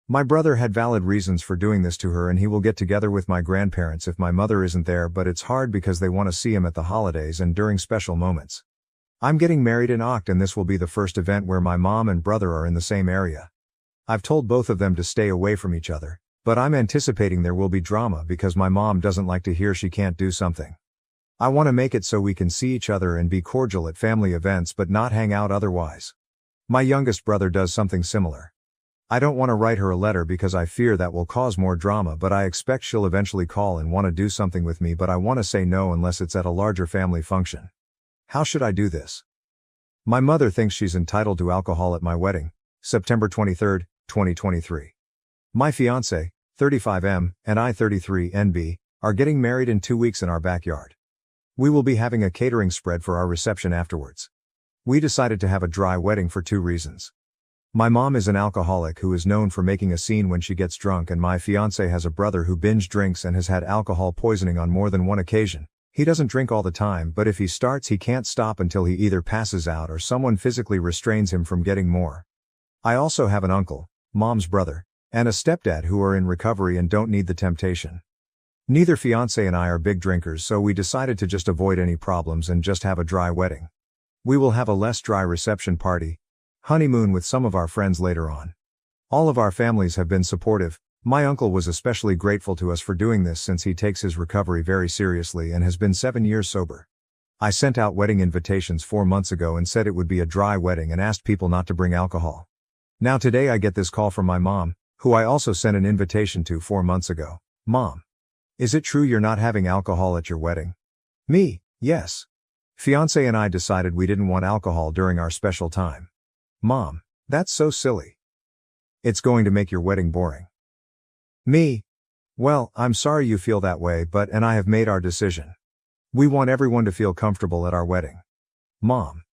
My brother had valid reasons for doing this to her and he will get together with my grandparents if my mother isn't there, but it's hard because they want to see him at the holidays and during special moments. I'm getting married in Oct and this will be the first event where my mom and brother are in the same area. I've told both of them to stay away from each other, but I'm anticipating there will be drama because my mom doesn't like to hear she can't do something. I want to make it so we can see each other and be cordial at family events but not hang out otherwise. My youngest brother does something similar. I don't want to write her a letter because I fear that will cause more drama, but I expect she'll eventually call and want to do something with me, but I want to say no unless it's at a larger family function. How should I do this? My mother thinks she's entitled to alcohol at my wedding, September 23, 2023. My fiancé, 35M, and I, 33NB, are getting married in 2 weeks in our backyard. We will be having a catering spread for our reception afterwards. We decided to have a dry wedding for 2 reasons. My mom is an alcoholic who is known for making a scene when she gets drunk, and my fiancé has a brother who binge drinks and has had alcohol poisoning on more than one occasion. He doesn't drink all the time, but if he starts he can't stop until he either passes out or someone physically restrains him from getting more. I also have an uncle, mom's brother, and a stepdad who are in recovery and don't need the temptation. Neither fiancé and I are big drinkers, so we decided to just avoid any problems and just have a dry wedding. We will have a less dry reception party, honeymoon with some of our friends later on. All of our families have been supportive. My uncle was especially grateful to us for doing this since he takes his recovery very seriously and has been 7 years sober. I sent out wedding invitations 4 months ago and said it would be a dry wedding and asked people not to bring alcohol. Now today I get this call from my mom, who I also sent an invitation to 4 months ago. Mom. Is it true you're not having alcohol at your wedding? Me, yes. Fiancé and I decided we didn't want alcohol during our special time. Mom. That's so silly. It's going to make your wedding boring. Me. Well, I'm sorry you feel that way, but and I have made our decision. We want everyone to feel comfortable at our wedding. Mom.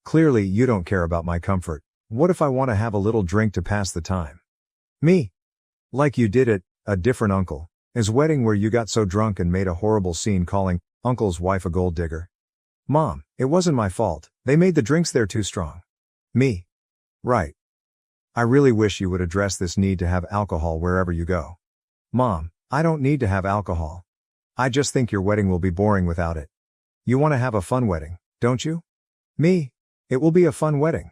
Clearly you don't care about my comfort. What if I want to have a little drink to pass the time? Me. Like you did at a different uncle's wedding where you got so drunk and made a horrible scene calling uncle's wife a gold digger. Mom, it wasn't my fault, they made the drinks there too strong. Me. Right. I really wish you would address this need to have alcohol wherever you go. Mom, I don't need to have alcohol. I just think your wedding will be boring without it. You want to have a fun wedding, don't you? Me. It will be a fun wedding.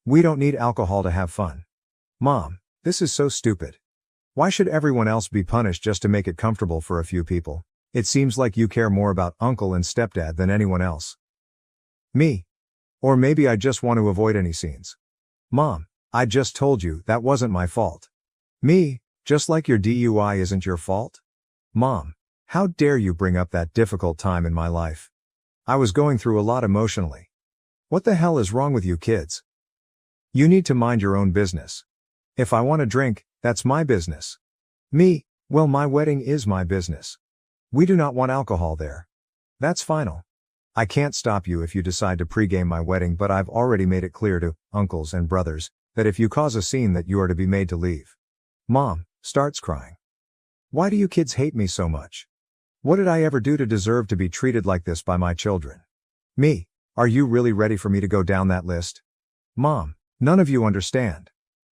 We don't need alcohol to have fun. Mom, this is so stupid. Why should everyone else be punished just to make it comfortable for a few people? It seems like you care more about uncle and stepdad than anyone else. Me. Or maybe I just want to avoid any scenes. Mom, I just told you that wasn't my fault. Me, just like your DUI isn't your fault? Mom, how dare you bring up that difficult time in my life? I was going through a lot emotionally. What the hell is wrong with you kids? You need to mind your own business. If I want to drink, that's my business. Me, well, my wedding is my business. We do not want alcohol there. That's final. I can't stop you if you decide to pregame my wedding, but I've already made it clear to uncles and brothers that if you cause a scene that you are to be made to leave. Mom starts crying. Why do you kids hate me so much? What did I ever do to deserve to be treated like this by my children? Me, are you really ready for me to go down that list? Mom, none of you understand.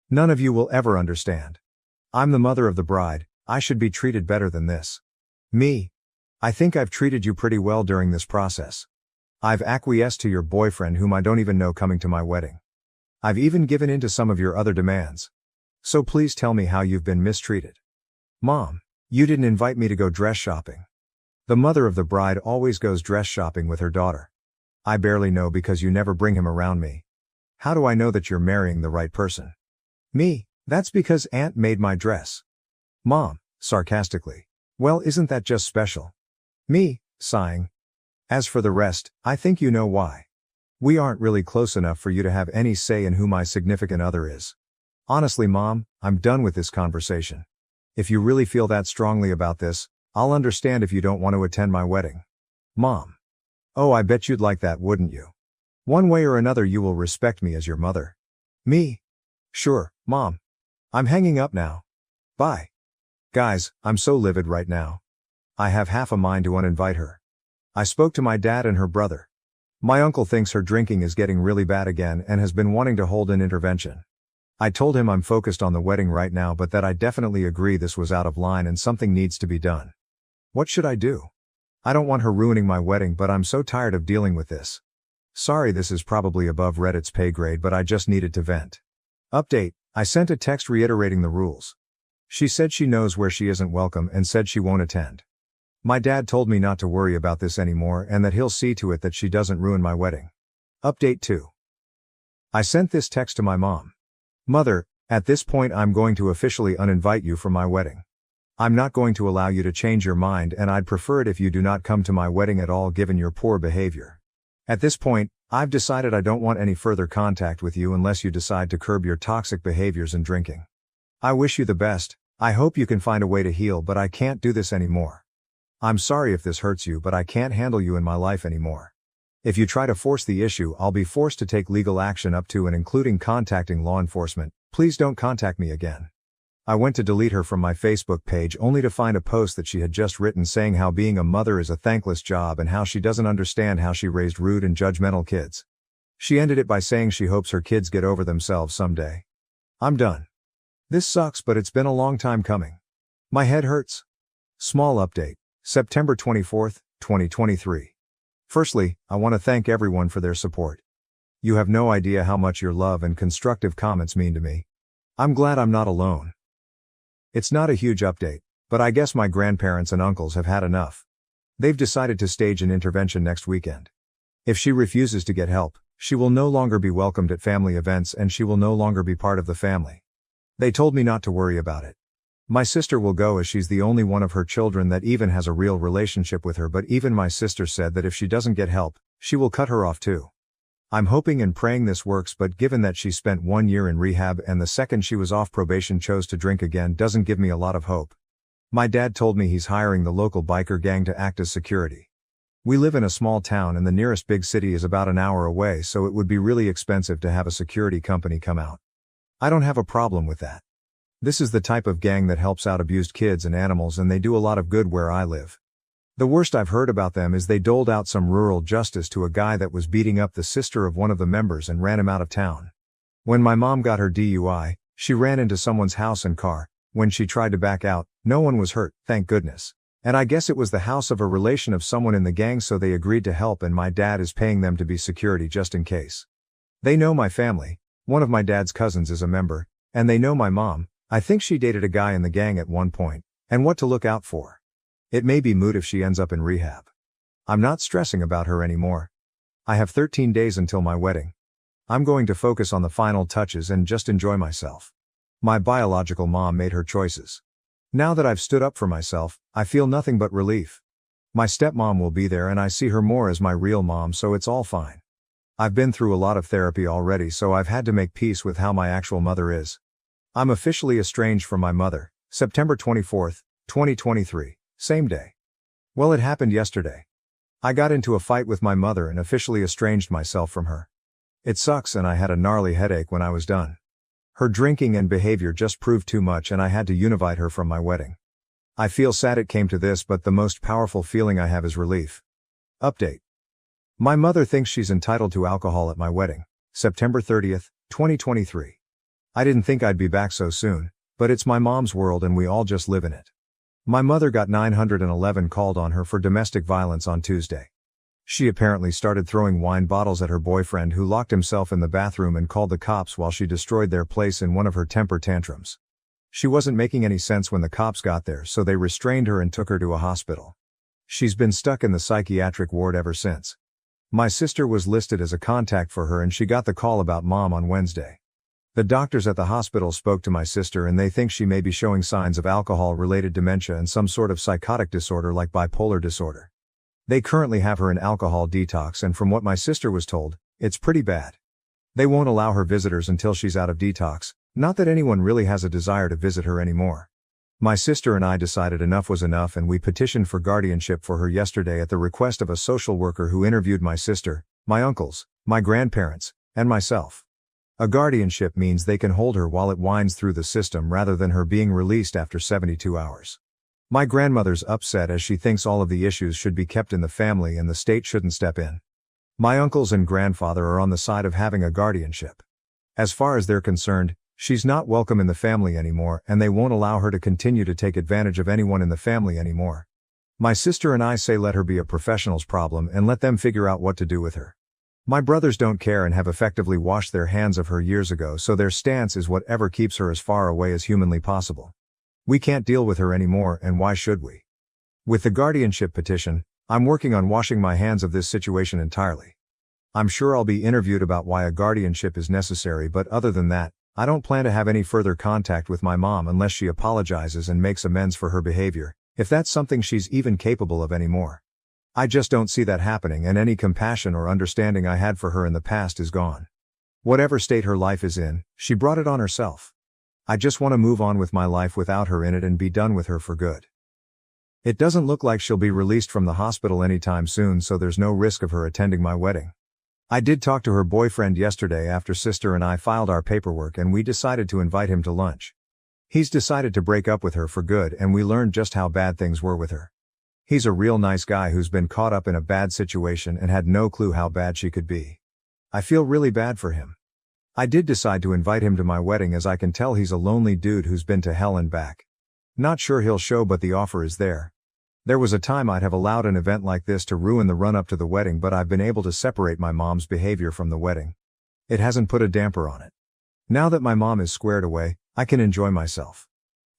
None of you will ever understand. I'm the mother of the bride, I should be treated better than this. Me. I think I've treated you pretty well during this process. I've acquiesced to your boyfriend whom I don't even know coming to my wedding. I've even given in to some of your other demands. So please tell me how you've been mistreated. Mom, you didn't invite me to go dress shopping. The mother of the bride always goes dress shopping with her daughter. I barely know because you never bring him around me. How do I know that you're marrying the right person? Me, that's because Aunt made my dress. Mom, sarcastically. Well, isn't that just special? Me, sighing. As for the rest, I think you know why. We aren't really close enough for you to have any say in who my significant other is. Honestly, Mom, I'm done with this conversation. If you really feel that strongly about this, I'll understand if you don't want to attend my wedding. Mom. Oh, I bet you'd like that, wouldn't you? One way or another you will respect me as your mother. Me. Sure, Mom. I'm hanging up now. Bye. Guys, I'm so livid right now. I have half a mind to uninvite her. I spoke to my dad and her brother. My uncle thinks her drinking is getting really bad again and has been wanting to hold an intervention. I told him I'm focused on the wedding right now, but that I definitely agree this was out of line and something needs to be done. What should I do? I don't want her ruining my wedding, but I'm so tired of dealing with this. Sorry, this is probably above Reddit's pay grade, but I just needed to vent. Update, I sent a text reiterating the rules. She said she knows where she isn't welcome and said she won't attend. My dad told me not to worry about this anymore and that he'll see to it that she doesn't ruin my wedding. Update 2. I sent this text to my mom. Mother, at this point I'm going to officially uninvite you from my wedding. I'm not going to allow you to change your mind, and I'd prefer it if you do not come to my wedding at all given your poor behavior. At this point, I've decided I don't want any further contact with you unless you decide to curb your toxic behaviors and drinking. I wish you the best, I hope you can find a way to heal, but I can't do this anymore. I'm sorry if this hurts you, but I can't handle you in my life anymore. If you try to force the issue, I'll be forced to take legal action up to and including contacting law enforcement. Please don't contact me again. I went to delete her from my Facebook page only to find a post that she had just written saying how being a mother is a thankless job and how she doesn't understand how she raised rude and judgmental kids. She ended it by saying she hopes her kids get over themselves someday. I'm done. This sucks, but it's been a long time coming. My head hurts. Small update, September 24th, 2023. Firstly, I want to thank everyone for their support. You have no idea how much your love and constructive comments mean to me. I'm glad I'm not alone. It's not a huge update, but I guess my grandparents and uncles have had enough. They've decided to stage an intervention next weekend. If she refuses to get help, she will no longer be welcomed at family events and she will no longer be part of the family. They told me not to worry about it. My sister will go as she's the only one of her children that even has a real relationship with her, but even my sister said that if she doesn't get help, she will cut her off too. I'm hoping and praying this works, but given that she spent 1 year in rehab and the second she was off probation chose to drink again doesn't give me a lot of hope. My dad told me he's hiring the local biker gang to act as security. We live in a small town and the nearest big city is about an hour away, so it would be really expensive to have a security company come out. I don't have a problem with that. This is the type of gang that helps out abused kids and animals, and they do a lot of good where I live. The worst I've heard about them is they doled out some rural justice to a guy that was beating up the sister of one of the members and ran him out of town. When my mom got her DUI, she ran into someone's house and car. When she tried to back out, no one was hurt, thank goodness. And I guess it was the house of a relation of someone in the gang, so they agreed to help, and my dad is paying them to be security just in case. They know my family, one of my dad's cousins is a member, and they know my mom. I think she dated a guy in the gang at one point, and what to look out for. It may be moot if she ends up in rehab. I'm not stressing about her anymore. I have 13 days until my wedding. I'm going to focus on the final touches and just enjoy myself. My biological mom made her choices. Now that I've stood up for myself, I feel nothing but relief. My stepmom will be there and I see her more as my real mom, so it's all fine. I've been through a lot of therapy already, so I've had to make peace with how my actual mother is. I'm officially estranged from my mother, September 24th, 2023. Same day. Well, it happened yesterday. I got into a fight with my mother and officially estranged myself from her. It sucks, and I had a gnarly headache when I was done. Her drinking and behavior just proved too much, and I had to univite her from my wedding. I feel sad it came to this, but the most powerful feeling I have is relief. Update. My mother thinks she's entitled to alcohol at my wedding, September 30th, 2023. I didn't think I'd be back so soon, but it's my mom's world and we all just live in it. My mother got 911 called on her for domestic violence on Tuesday. She apparently started throwing wine bottles at her boyfriend, who locked himself in the bathroom and called the cops while she destroyed their place in one of her temper tantrums. She wasn't making any sense when the cops got there, so they restrained her and took her to a hospital. She's been stuck in the psychiatric ward ever since. My sister was listed as a contact for her and she got the call about mom on Wednesday. The doctors at the hospital spoke to my sister and they think she may be showing signs of alcohol-related dementia and some sort of psychotic disorder like bipolar disorder. They currently have her in alcohol detox, and from what my sister was told, it's pretty bad. They won't allow her visitors until she's out of detox, not that anyone really has a desire to visit her anymore. My sister and I decided enough was enough and we petitioned for guardianship for her yesterday at the request of a social worker who interviewed my sister, my uncles, my grandparents, and myself. A guardianship means they can hold her while it winds through the system rather than her being released after 72 hours. My grandmother's upset as she thinks all of the issues should be kept in the family and the state shouldn't step in. My uncles and grandfather are on the side of having a guardianship. As far as they're concerned, she's not welcome in the family anymore and they won't allow her to continue to take advantage of anyone in the family anymore. My sister and I say let her be a professional's problem and let them figure out what to do with her. My brothers don't care and have effectively washed their hands of her years ago, so their stance is whatever keeps her as far away as humanly possible. We can't deal with her anymore, and why should we? With the guardianship petition, I'm working on washing my hands of this situation entirely. I'm sure I'll be interviewed about why a guardianship is necessary, but other than that, I don't plan to have any further contact with my mom unless she apologizes and makes amends for her behavior, if that's something she's even capable of anymore. I just don't see that happening, and any compassion or understanding I had for her in the past is gone. Whatever state her life is in, she brought it on herself. I just want to move on with my life without her in it and be done with her for good. It doesn't look like she'll be released from the hospital anytime soon, so there's no risk of her attending my wedding. I did talk to her boyfriend yesterday after sister and I filed our paperwork, and we decided to invite him to lunch. He's decided to break up with her for good, and we learned just how bad things were with her. He's a real nice guy who's been caught up in a bad situation and had no clue how bad she could be. I feel really bad for him. I did decide to invite him to my wedding, as I can tell he's a lonely dude who's been to hell and back. Not sure he'll show, but the offer is there. There was a time I'd have allowed an event like this to ruin the run-up to the wedding, but I've been able to separate my mom's behavior from the wedding. It hasn't put a damper on it. Now that my mom is squared away, I can enjoy myself.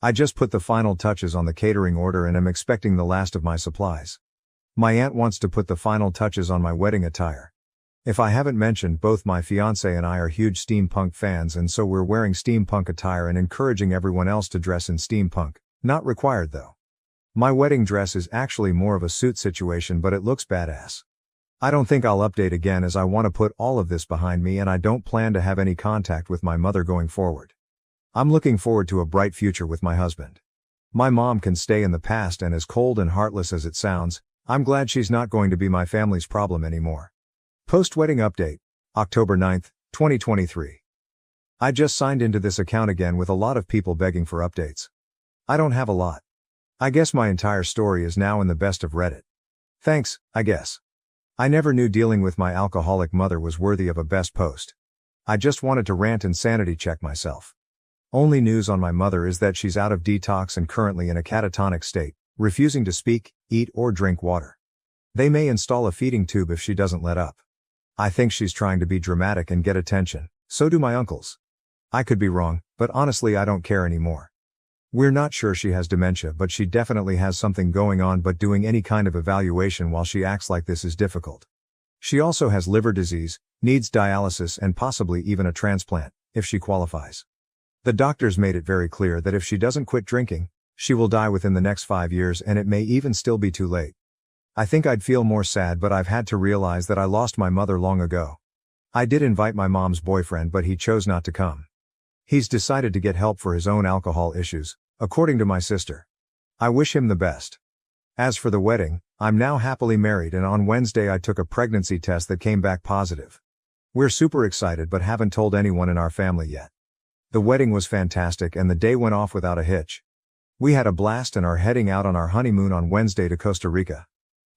I just put the final touches on the catering order and am expecting the last of my supplies. My aunt wants to put the final touches on my wedding attire. If I haven't mentioned, both my fiancé and I are huge steampunk fans, and so we're wearing steampunk attire and encouraging everyone else to dress in steampunk. Not required though. My wedding dress is actually more of a suit situation, but it looks badass. I don't think I'll update again, as I want to put all of this behind me and I don't plan to have any contact with my mother going forward. I'm looking forward to a bright future with my husband. My mom can stay in the past, and as cold and heartless as it sounds, I'm glad she's not going to be my family's problem anymore. Post-wedding update. October 9th, 2023. I just signed into this account again with a lot of people begging for updates. I don't have a lot. I guess my entire story is now in the best of Reddit. Thanks, I guess. I never knew dealing with my alcoholic mother was worthy of a best post. I just wanted to rant and sanity check myself. Only news on my mother is that she's out of detox and currently in a catatonic state, refusing to speak, eat or drink water. They may install a feeding tube if she doesn't let up. I think she's trying to be dramatic and get attention, so do my uncles. I could be wrong, but honestly I don't care anymore. We're not sure she has dementia, but she definitely has something going on, but doing any kind of evaluation while she acts like this is difficult. She also has liver disease, needs dialysis and possibly even a transplant, if she qualifies. The doctors made it very clear that if she doesn't quit drinking, she will die within the next 5 years, and it may even still be too late. I think I'd feel more sad, but I've had to realize that I lost my mother long ago. I did invite my mom's boyfriend, but he chose not to come. He's decided to get help for his own alcohol issues, according to my sister. I wish him the best. As for the wedding, I'm now happily married, and on Wednesday I took a pregnancy test that came back positive. We're super excited but haven't told anyone in our family yet. The wedding was fantastic and the day went off without a hitch. We had a blast and are heading out on our honeymoon on Wednesday to Costa Rica.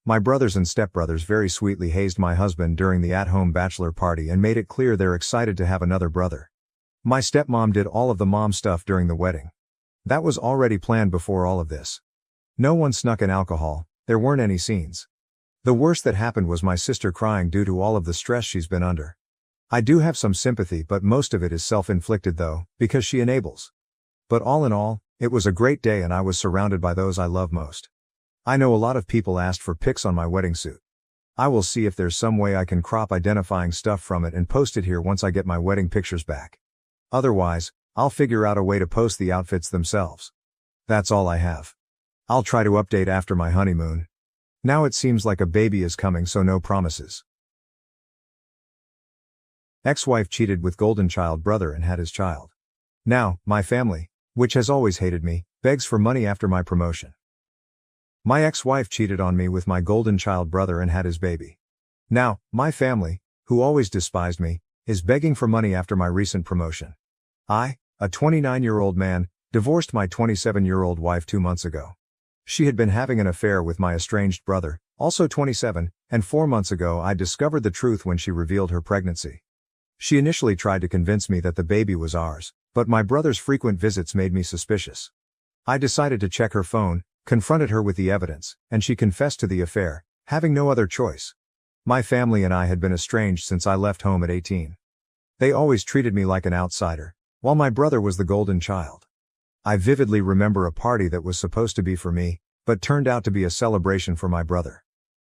My brothers and stepbrothers very sweetly hazed my husband during the at-home bachelor party and made it clear they're excited to have another brother. My stepmom did all of the mom stuff during the wedding. That was already planned before all of this. No one snuck in alcohol, there weren't any scenes. The worst that happened was my sister crying due to all of the stress she's been under. I do have some sympathy, but most of it is self-inflicted though, because she enables. But all in all, it was a great day and I was surrounded by those I love most. I know a lot of people asked for pics on my wedding suit. I will see if there's some way I can crop identifying stuff from it and post it here once I get my wedding pictures back. Otherwise, I'll figure out a way to post the outfits themselves. That's all I have. I'll try to update after my honeymoon. Now it seems like a baby is coming, so no promises. Ex-wife cheated with golden child brother and had his child. Now, my family, which has always hated me, begs for money after my promotion. My ex-wife cheated on me with my golden child brother and had his baby. Now, my family, who always despised me, is begging for money after my recent promotion. I, a 29-year-old man, divorced my 27-year-old wife 2 months ago. She had been having an affair with my estranged brother, also 27, and 4 months ago I discovered the truth when she revealed her pregnancy. She initially tried to convince me that the baby was ours, but my brother's frequent visits made me suspicious. I decided to check her phone, confronted her with the evidence, and she confessed to the affair, having no other choice. My family and I had been estranged since I left home at 18. They always treated me like an outsider, while my brother was the golden child. I vividly remember a party that was supposed to be for me, but turned out to be a celebration for my brother.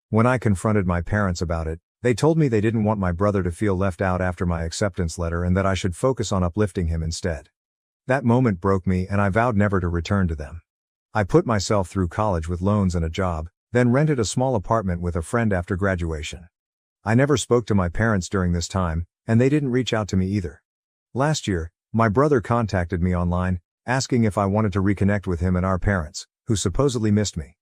When I confronted my parents about it, they told me they didn't want my brother to feel left out after my acceptance letter and that I should focus on uplifting him instead. That moment broke me and I vowed never to return to them. I put myself through college with loans and a job, then rented a small apartment with a friend after graduation. I never spoke to my parents during this time, and they didn't reach out to me either. Last year, my brother contacted me online, asking if I wanted to reconnect with him and our parents, who supposedly missed me.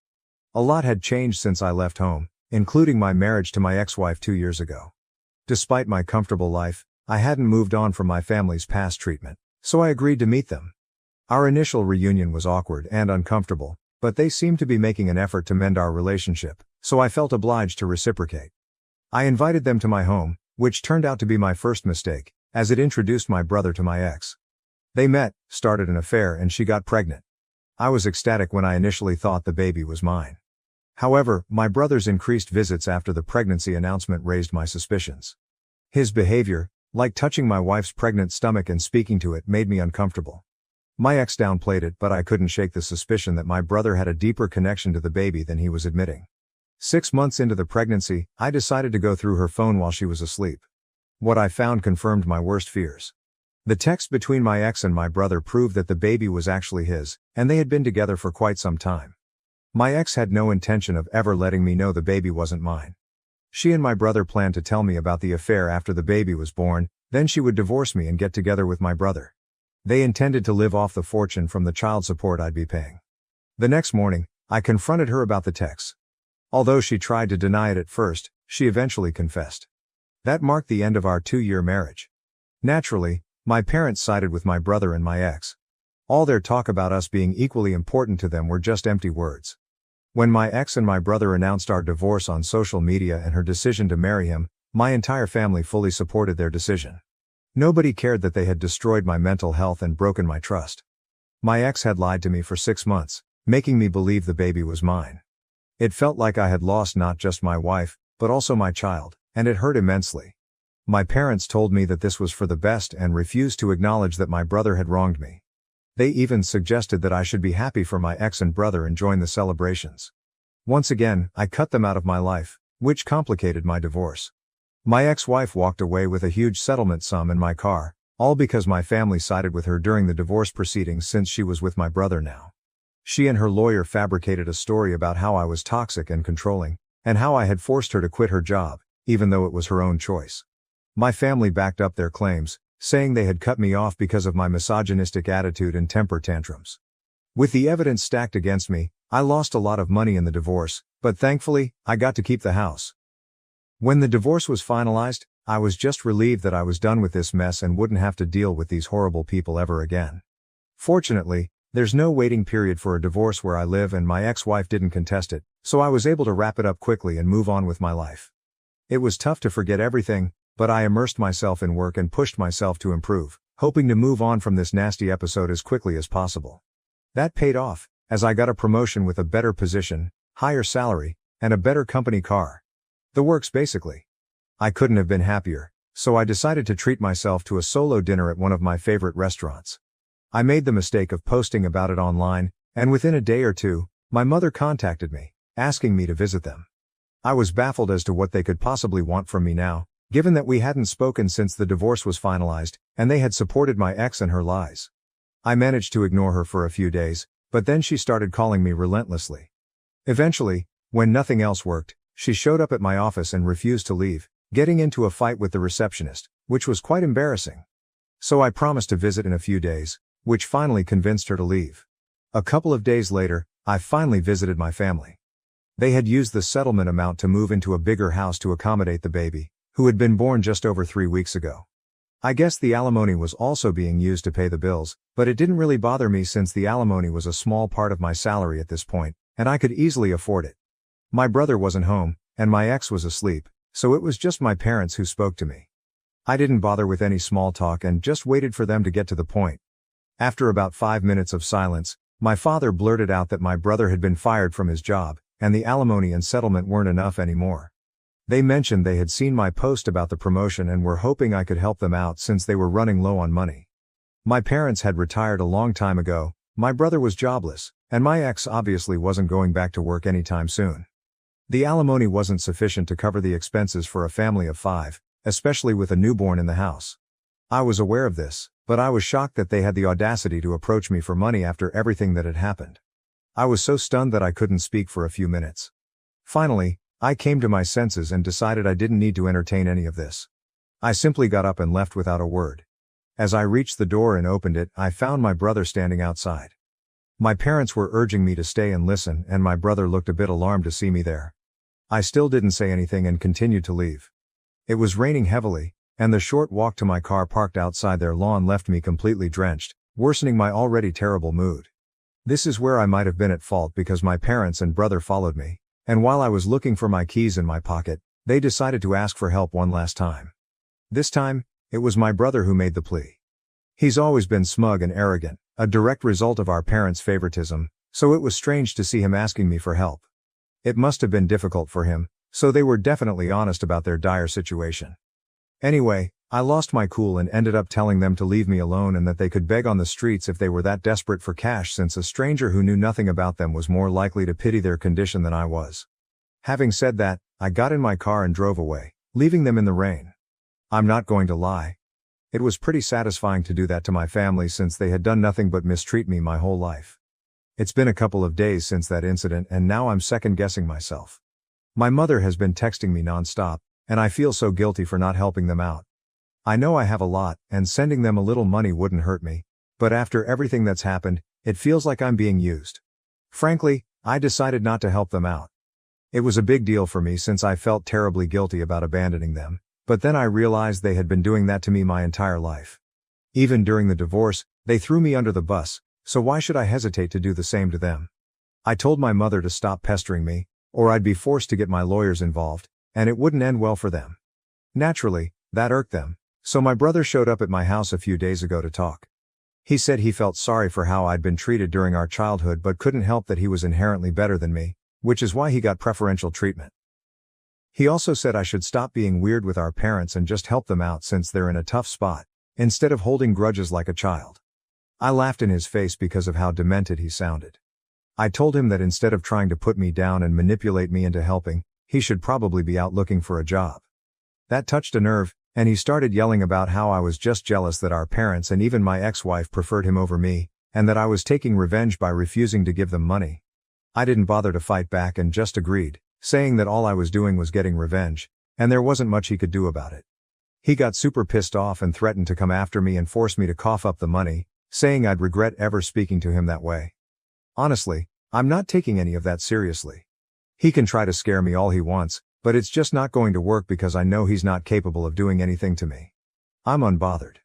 A lot had changed since I left home, including my marriage to my ex-wife 2 years ago. Despite my comfortable life, I hadn't moved on from my family's past treatment, so I agreed to meet them. Our initial reunion was awkward and uncomfortable, but they seemed to be making an effort to mend our relationship, so I felt obliged to reciprocate. I invited them to my home, which turned out to be my first mistake, as it introduced my brother to my ex. They met, started an affair, and she got pregnant. I was ecstatic when I initially thought the baby was mine. However, my brother's increased visits after the pregnancy announcement raised my suspicions. His behavior, like touching my wife's pregnant stomach and speaking to it, made me uncomfortable. My ex downplayed it, but I couldn't shake the suspicion that my brother had a deeper connection to the baby than he was admitting. 6 months into the pregnancy, I decided to go through her phone while she was asleep. What I found confirmed my worst fears. The text between my ex and my brother proved that the baby was actually his, and they had been together for quite some time. My ex had no intention of ever letting me know the baby wasn't mine. She and my brother planned to tell me about the affair after the baby was born, then she would divorce me and get together with my brother. They intended to live off the fortune from the child support I'd be paying. The next morning, I confronted her about the texts. Although she tried to deny it at first, she eventually confessed. That marked the end of our 2-year marriage. Naturally, my parents sided with my brother and my ex. All their talk about us being equally important to them were just empty words. When my ex and my brother announced our divorce on social media and her decision to marry him, my entire family fully supported their decision. Nobody cared that they had destroyed my mental health and broken my trust. My ex had lied to me for 6 months, making me believe the baby was mine. It felt like I had lost not just my wife, but also my child, and it hurt immensely. My parents told me that this was for the best and refused to acknowledge that my brother had wronged me. They even suggested that I should be happy for my ex and brother and join the celebrations. Once again, I cut them out of my life, which complicated my divorce. My ex-wife walked away with a huge settlement sum in my car, all because my family sided with her during the divorce proceedings since she was with my brother now. She and her lawyer fabricated a story about how I was toxic and controlling, and how I had forced her to quit her job, even though it was her own choice. My family backed up their claims, saying they had cut me off because of my misogynistic attitude and temper tantrums. With the evidence stacked against me, I lost a lot of money in the divorce, but thankfully, I got to keep the house. When the divorce was finalized, I was just relieved that I was done with this mess and wouldn't have to deal with these horrible people ever again. Fortunately, there's no waiting period for a divorce where I live and my ex-wife didn't contest it, so I was able to wrap it up quickly and move on with my life. It was tough to forget everything, but I immersed myself in work and pushed myself to improve, hoping to move on from this nasty episode as quickly as possible. That paid off, as I got a promotion with a better position, higher salary, and a better company car. The works basically. I couldn't have been happier, so I decided to treat myself to a solo dinner at one of my favorite restaurants. I made the mistake of posting about it online, and within a day or two, my mother contacted me, asking me to visit them. I was baffled as to what they could possibly want from me now, given that we hadn't spoken since the divorce was finalized, and they had supported my ex and her lies. I managed to ignore her for a few days, but then she started calling me relentlessly. Eventually, when nothing else worked, she showed up at my office and refused to leave, getting into a fight with the receptionist, which was quite embarrassing. So I promised to visit in a few days, which finally convinced her to leave. A couple of days later, I finally visited my family. They had used the settlement amount to move into a bigger house to accommodate the baby, who had been born just over 3 weeks ago. I guess the alimony was also being used to pay the bills, but it didn't really bother me since the alimony was a small part of my salary at this point, and I could easily afford it. My brother wasn't home, and my ex was asleep, so it was just my parents who spoke to me. I didn't bother with any small talk and just waited for them to get to the point. After about 5 minutes of silence, my father blurted out that my brother had been fired from his job, and the alimony and settlement weren't enough anymore. They mentioned they had seen my post about the promotion and were hoping I could help them out since they were running low on money. My parents had retired a long time ago, my brother was jobless, and my ex obviously wasn't going back to work anytime soon. The alimony wasn't sufficient to cover the expenses for a family of 5, especially with a newborn in the house. I was aware of this, but I was shocked that they had the audacity to approach me for money after everything that had happened. I was so stunned that I couldn't speak for a few minutes. Finally, I came to my senses and decided I didn't need to entertain any of this. I simply got up and left without a word. As I reached the door and opened it, I found my brother standing outside. My parents were urging me to stay and listen, and my brother looked a bit alarmed to see me there. I still didn't say anything and continued to leave. It was raining heavily, and the short walk to my car parked outside their lawn left me completely drenched, worsening my already terrible mood. This is where I might have been at fault because my parents and brother followed me, and while I was looking for my keys in my pocket, they decided to ask for help one last time. This time, it was my brother who made the plea. He's always been smug and arrogant, a direct result of our parents' favoritism, so it was strange to see him asking me for help. It must have been difficult for him, so they were definitely honest about their dire situation. Anyway, I lost my cool and ended up telling them to leave me alone and that they could beg on the streets if they were that desperate for cash, since a stranger who knew nothing about them was more likely to pity their condition than I was. Having said that, I got in my car and drove away, leaving them in the rain. I'm not going to lie. It was pretty satisfying to do that to my family since they had done nothing but mistreat me my whole life. It's been a couple of days since that incident and now I'm second-guessing myself. My mother has been texting me non-stop, and I feel so guilty for not helping them out. I know I have a lot, and sending them a little money wouldn't hurt me, but after everything that's happened, it feels like I'm being used. Frankly, I decided not to help them out. It was a big deal for me since I felt terribly guilty about abandoning them, but then I realized they had been doing that to me my entire life. Even during the divorce, they threw me under the bus, so why should I hesitate to do the same to them? I told my mother to stop pestering me, or I'd be forced to get my lawyers involved, and it wouldn't end well for them. Naturally, that irked them, so my brother showed up at my house a few days ago to talk. He said he felt sorry for how I'd been treated during our childhood but couldn't help that he was inherently better than me, which is why he got preferential treatment. He also said I should stop being weird with our parents and just help them out since they're in a tough spot, instead of holding grudges like a child. I laughed in his face because of how demented he sounded. I told him that instead of trying to put me down and manipulate me into helping, he should probably be out looking for a job. That touched a nerve, and he started yelling about how I was just jealous that our parents and even my ex-wife preferred him over me, and that I was taking revenge by refusing to give them money. I didn't bother to fight back and just agreed, saying that all I was doing was getting revenge, and there wasn't much he could do about it. He got super pissed off and threatened to come after me and force me to cough up the money, saying I'd regret ever speaking to him that way. Honestly, I'm not taking any of that seriously. He can try to scare me all he wants, but it's just not going to work because I know he's not capable of doing anything to me. I'm unbothered.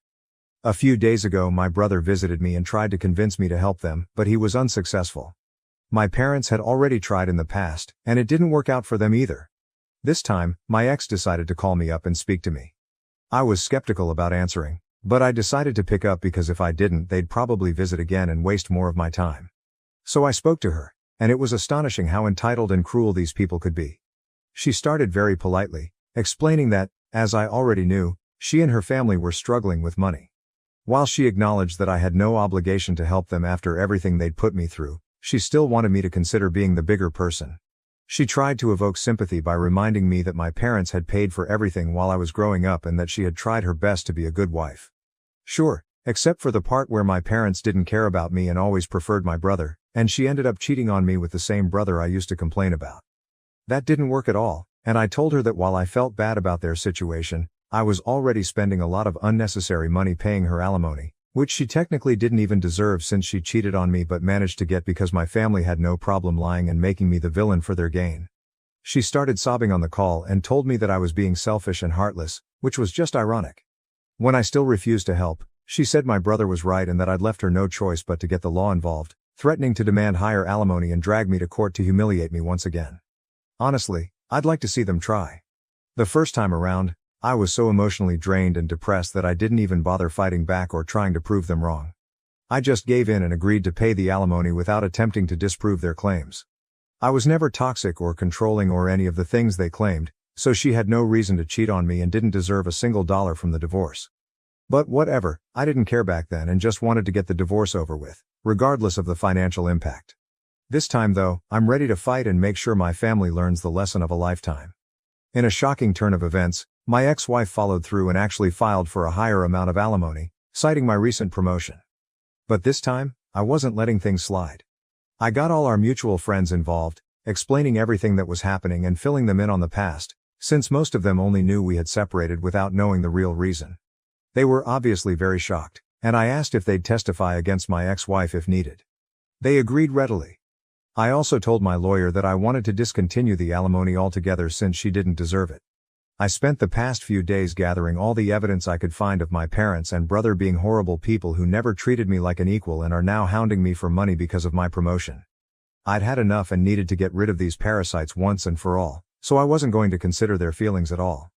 A few days ago my brother visited me and tried to convince me to help them, but he was unsuccessful. My parents had already tried in the past, and it didn't work out for them either. This time, my ex decided to call me up and speak to me. I was skeptical about answering, but I decided to pick up because if I didn't they'd probably visit again and waste more of my time. So I spoke to her, and it was astonishing how entitled and cruel these people could be. She started very politely, explaining that, as I already knew, she and her family were struggling with money. While she acknowledged that I had no obligation to help them after everything they'd put me through, she still wanted me to consider being the bigger person. She tried to evoke sympathy by reminding me that my parents had paid for everything while I was growing up and that she had tried her best to be a good wife. Sure, except for the part where my parents didn't care about me and always preferred my brother, and she ended up cheating on me with the same brother I used to complain about. That didn't work at all, and I told her that while I felt bad about their situation, I was already spending a lot of unnecessary money paying her alimony, which she technically didn't even deserve since she cheated on me but managed to get because my family had no problem lying and making me the villain for their gain. She started sobbing on the call and told me that I was being selfish and heartless, which was just ironic. When I still refused to help, she said my brother was right and that I'd left her no choice but to get the law involved, threatening to demand higher alimony and drag me to court to humiliate me once again. Honestly, I'd like to see them try. The first time around, I was so emotionally drained and depressed that I didn't even bother fighting back or trying to prove them wrong. I just gave in and agreed to pay the alimony without attempting to disprove their claims. I was never toxic or controlling or any of the things they claimed, so she had no reason to cheat on me and didn't deserve a single dollar from the divorce. But whatever, I didn't care back then and just wanted to get the divorce over with, regardless of the financial impact. This time though, I'm ready to fight and make sure my family learns the lesson of a lifetime. In a shocking turn of events, my ex-wife followed through and actually filed for a higher amount of alimony, citing my recent promotion. But this time, I wasn't letting things slide. I got all our mutual friends involved, explaining everything that was happening and filling them in on the past, since most of them only knew we had separated without knowing the real reason. They were obviously very shocked, and I asked if they'd testify against my ex-wife if needed. They agreed readily. I also told my lawyer that I wanted to discontinue the alimony altogether since she didn't deserve it. I spent the past few days gathering all the evidence I could find of my parents and brother being horrible people who never treated me like an equal and are now hounding me for money because of my promotion. I'd had enough and needed to get rid of these parasites once and for all, so I wasn't going to consider their feelings at all.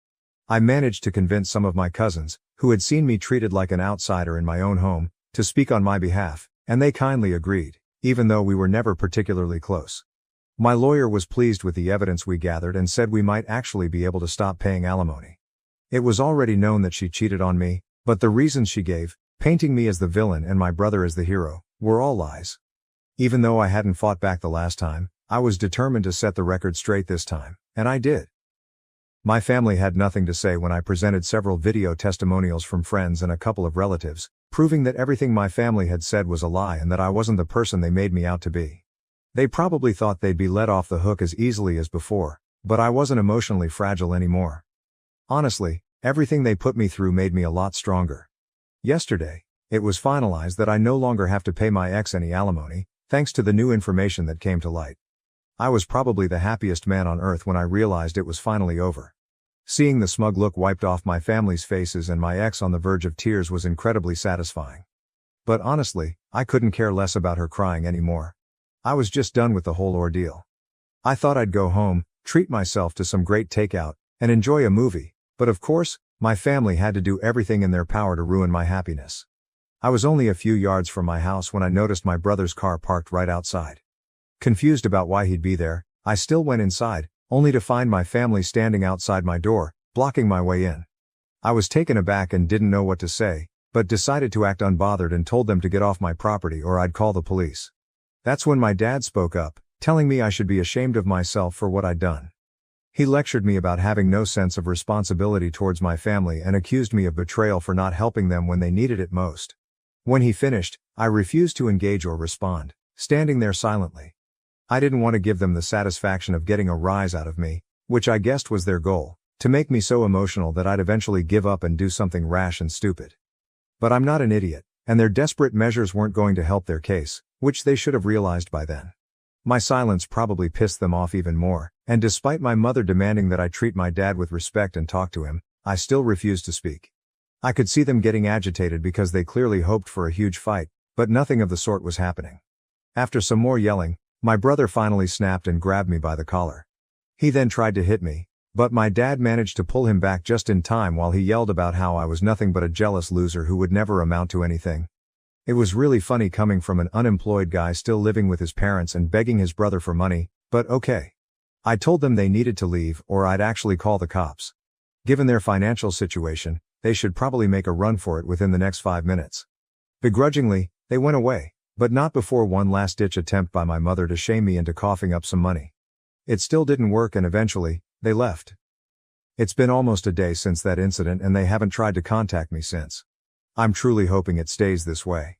I managed to convince some of my cousins, who had seen me treated like an outsider in my own home, to speak on my behalf, and they kindly agreed, even though we were never particularly close. My lawyer was pleased with the evidence we gathered and said we might actually be able to stop paying alimony. It was already known that she cheated on me, but the reasons she gave, painting me as the villain and my brother as the hero, were all lies. Even though I hadn't fought back the last time, I was determined to set the record straight this time, and I did. My family had nothing to say when I presented several video testimonials from friends and a couple of relatives, proving that everything my family had said was a lie and that I wasn't the person they made me out to be. They probably thought they'd be let off the hook as easily as before, but I wasn't emotionally fragile anymore. Honestly, everything they put me through made me a lot stronger. Yesterday, it was finalized that I no longer have to pay my ex any alimony, thanks to the new information that came to light. I was probably the happiest man on earth when I realized it was finally over. Seeing the smug look wiped off my family's faces and my ex on the verge of tears was incredibly satisfying. But honestly, I couldn't care less about her crying anymore. I was just done with the whole ordeal. I thought I'd go home, treat myself to some great takeout, and enjoy a movie, but of course, my family had to do everything in their power to ruin my happiness. I was only a few yards from my house when I noticed my brother's car parked right outside. Confused about why he'd be there, I still went inside, only to find my family standing outside my door, blocking my way in. I was taken aback and didn't know what to say, but decided to act unbothered and told them to get off my property or I'd call the police. That's when my dad spoke up, telling me I should be ashamed of myself for what I'd done. He lectured me about having no sense of responsibility towards my family and accused me of betrayal for not helping them when they needed it most. When he finished, I refused to engage or respond, standing there silently. I didn't want to give them the satisfaction of getting a rise out of me, which I guessed was their goal, to make me so emotional that I'd eventually give up and do something rash and stupid. But I'm not an idiot, and their desperate measures weren't going to help their case, which they should have realized by then. My silence probably pissed them off even more, and despite my mother demanding that I treat my dad with respect and talk to him, I still refused to speak. I could see them getting agitated because they clearly hoped for a huge fight, but nothing of the sort was happening. After some more yelling, my brother finally snapped and grabbed me by the collar. He then tried to hit me, but my dad managed to pull him back just in time while he yelled about how I was nothing but a jealous loser who would never amount to anything. It was really funny coming from an unemployed guy still living with his parents and begging his brother for money, but okay. I told them they needed to leave or I'd actually call the cops. Given their financial situation, they should probably make a run for it within the next 5 minutes. Begrudgingly, they went away, but not before one last-ditch attempt by my mother to shame me into coughing up some money. It still didn't work and eventually, they left. It's been almost a day since that incident and they haven't tried to contact me since. I'm truly hoping it stays this way.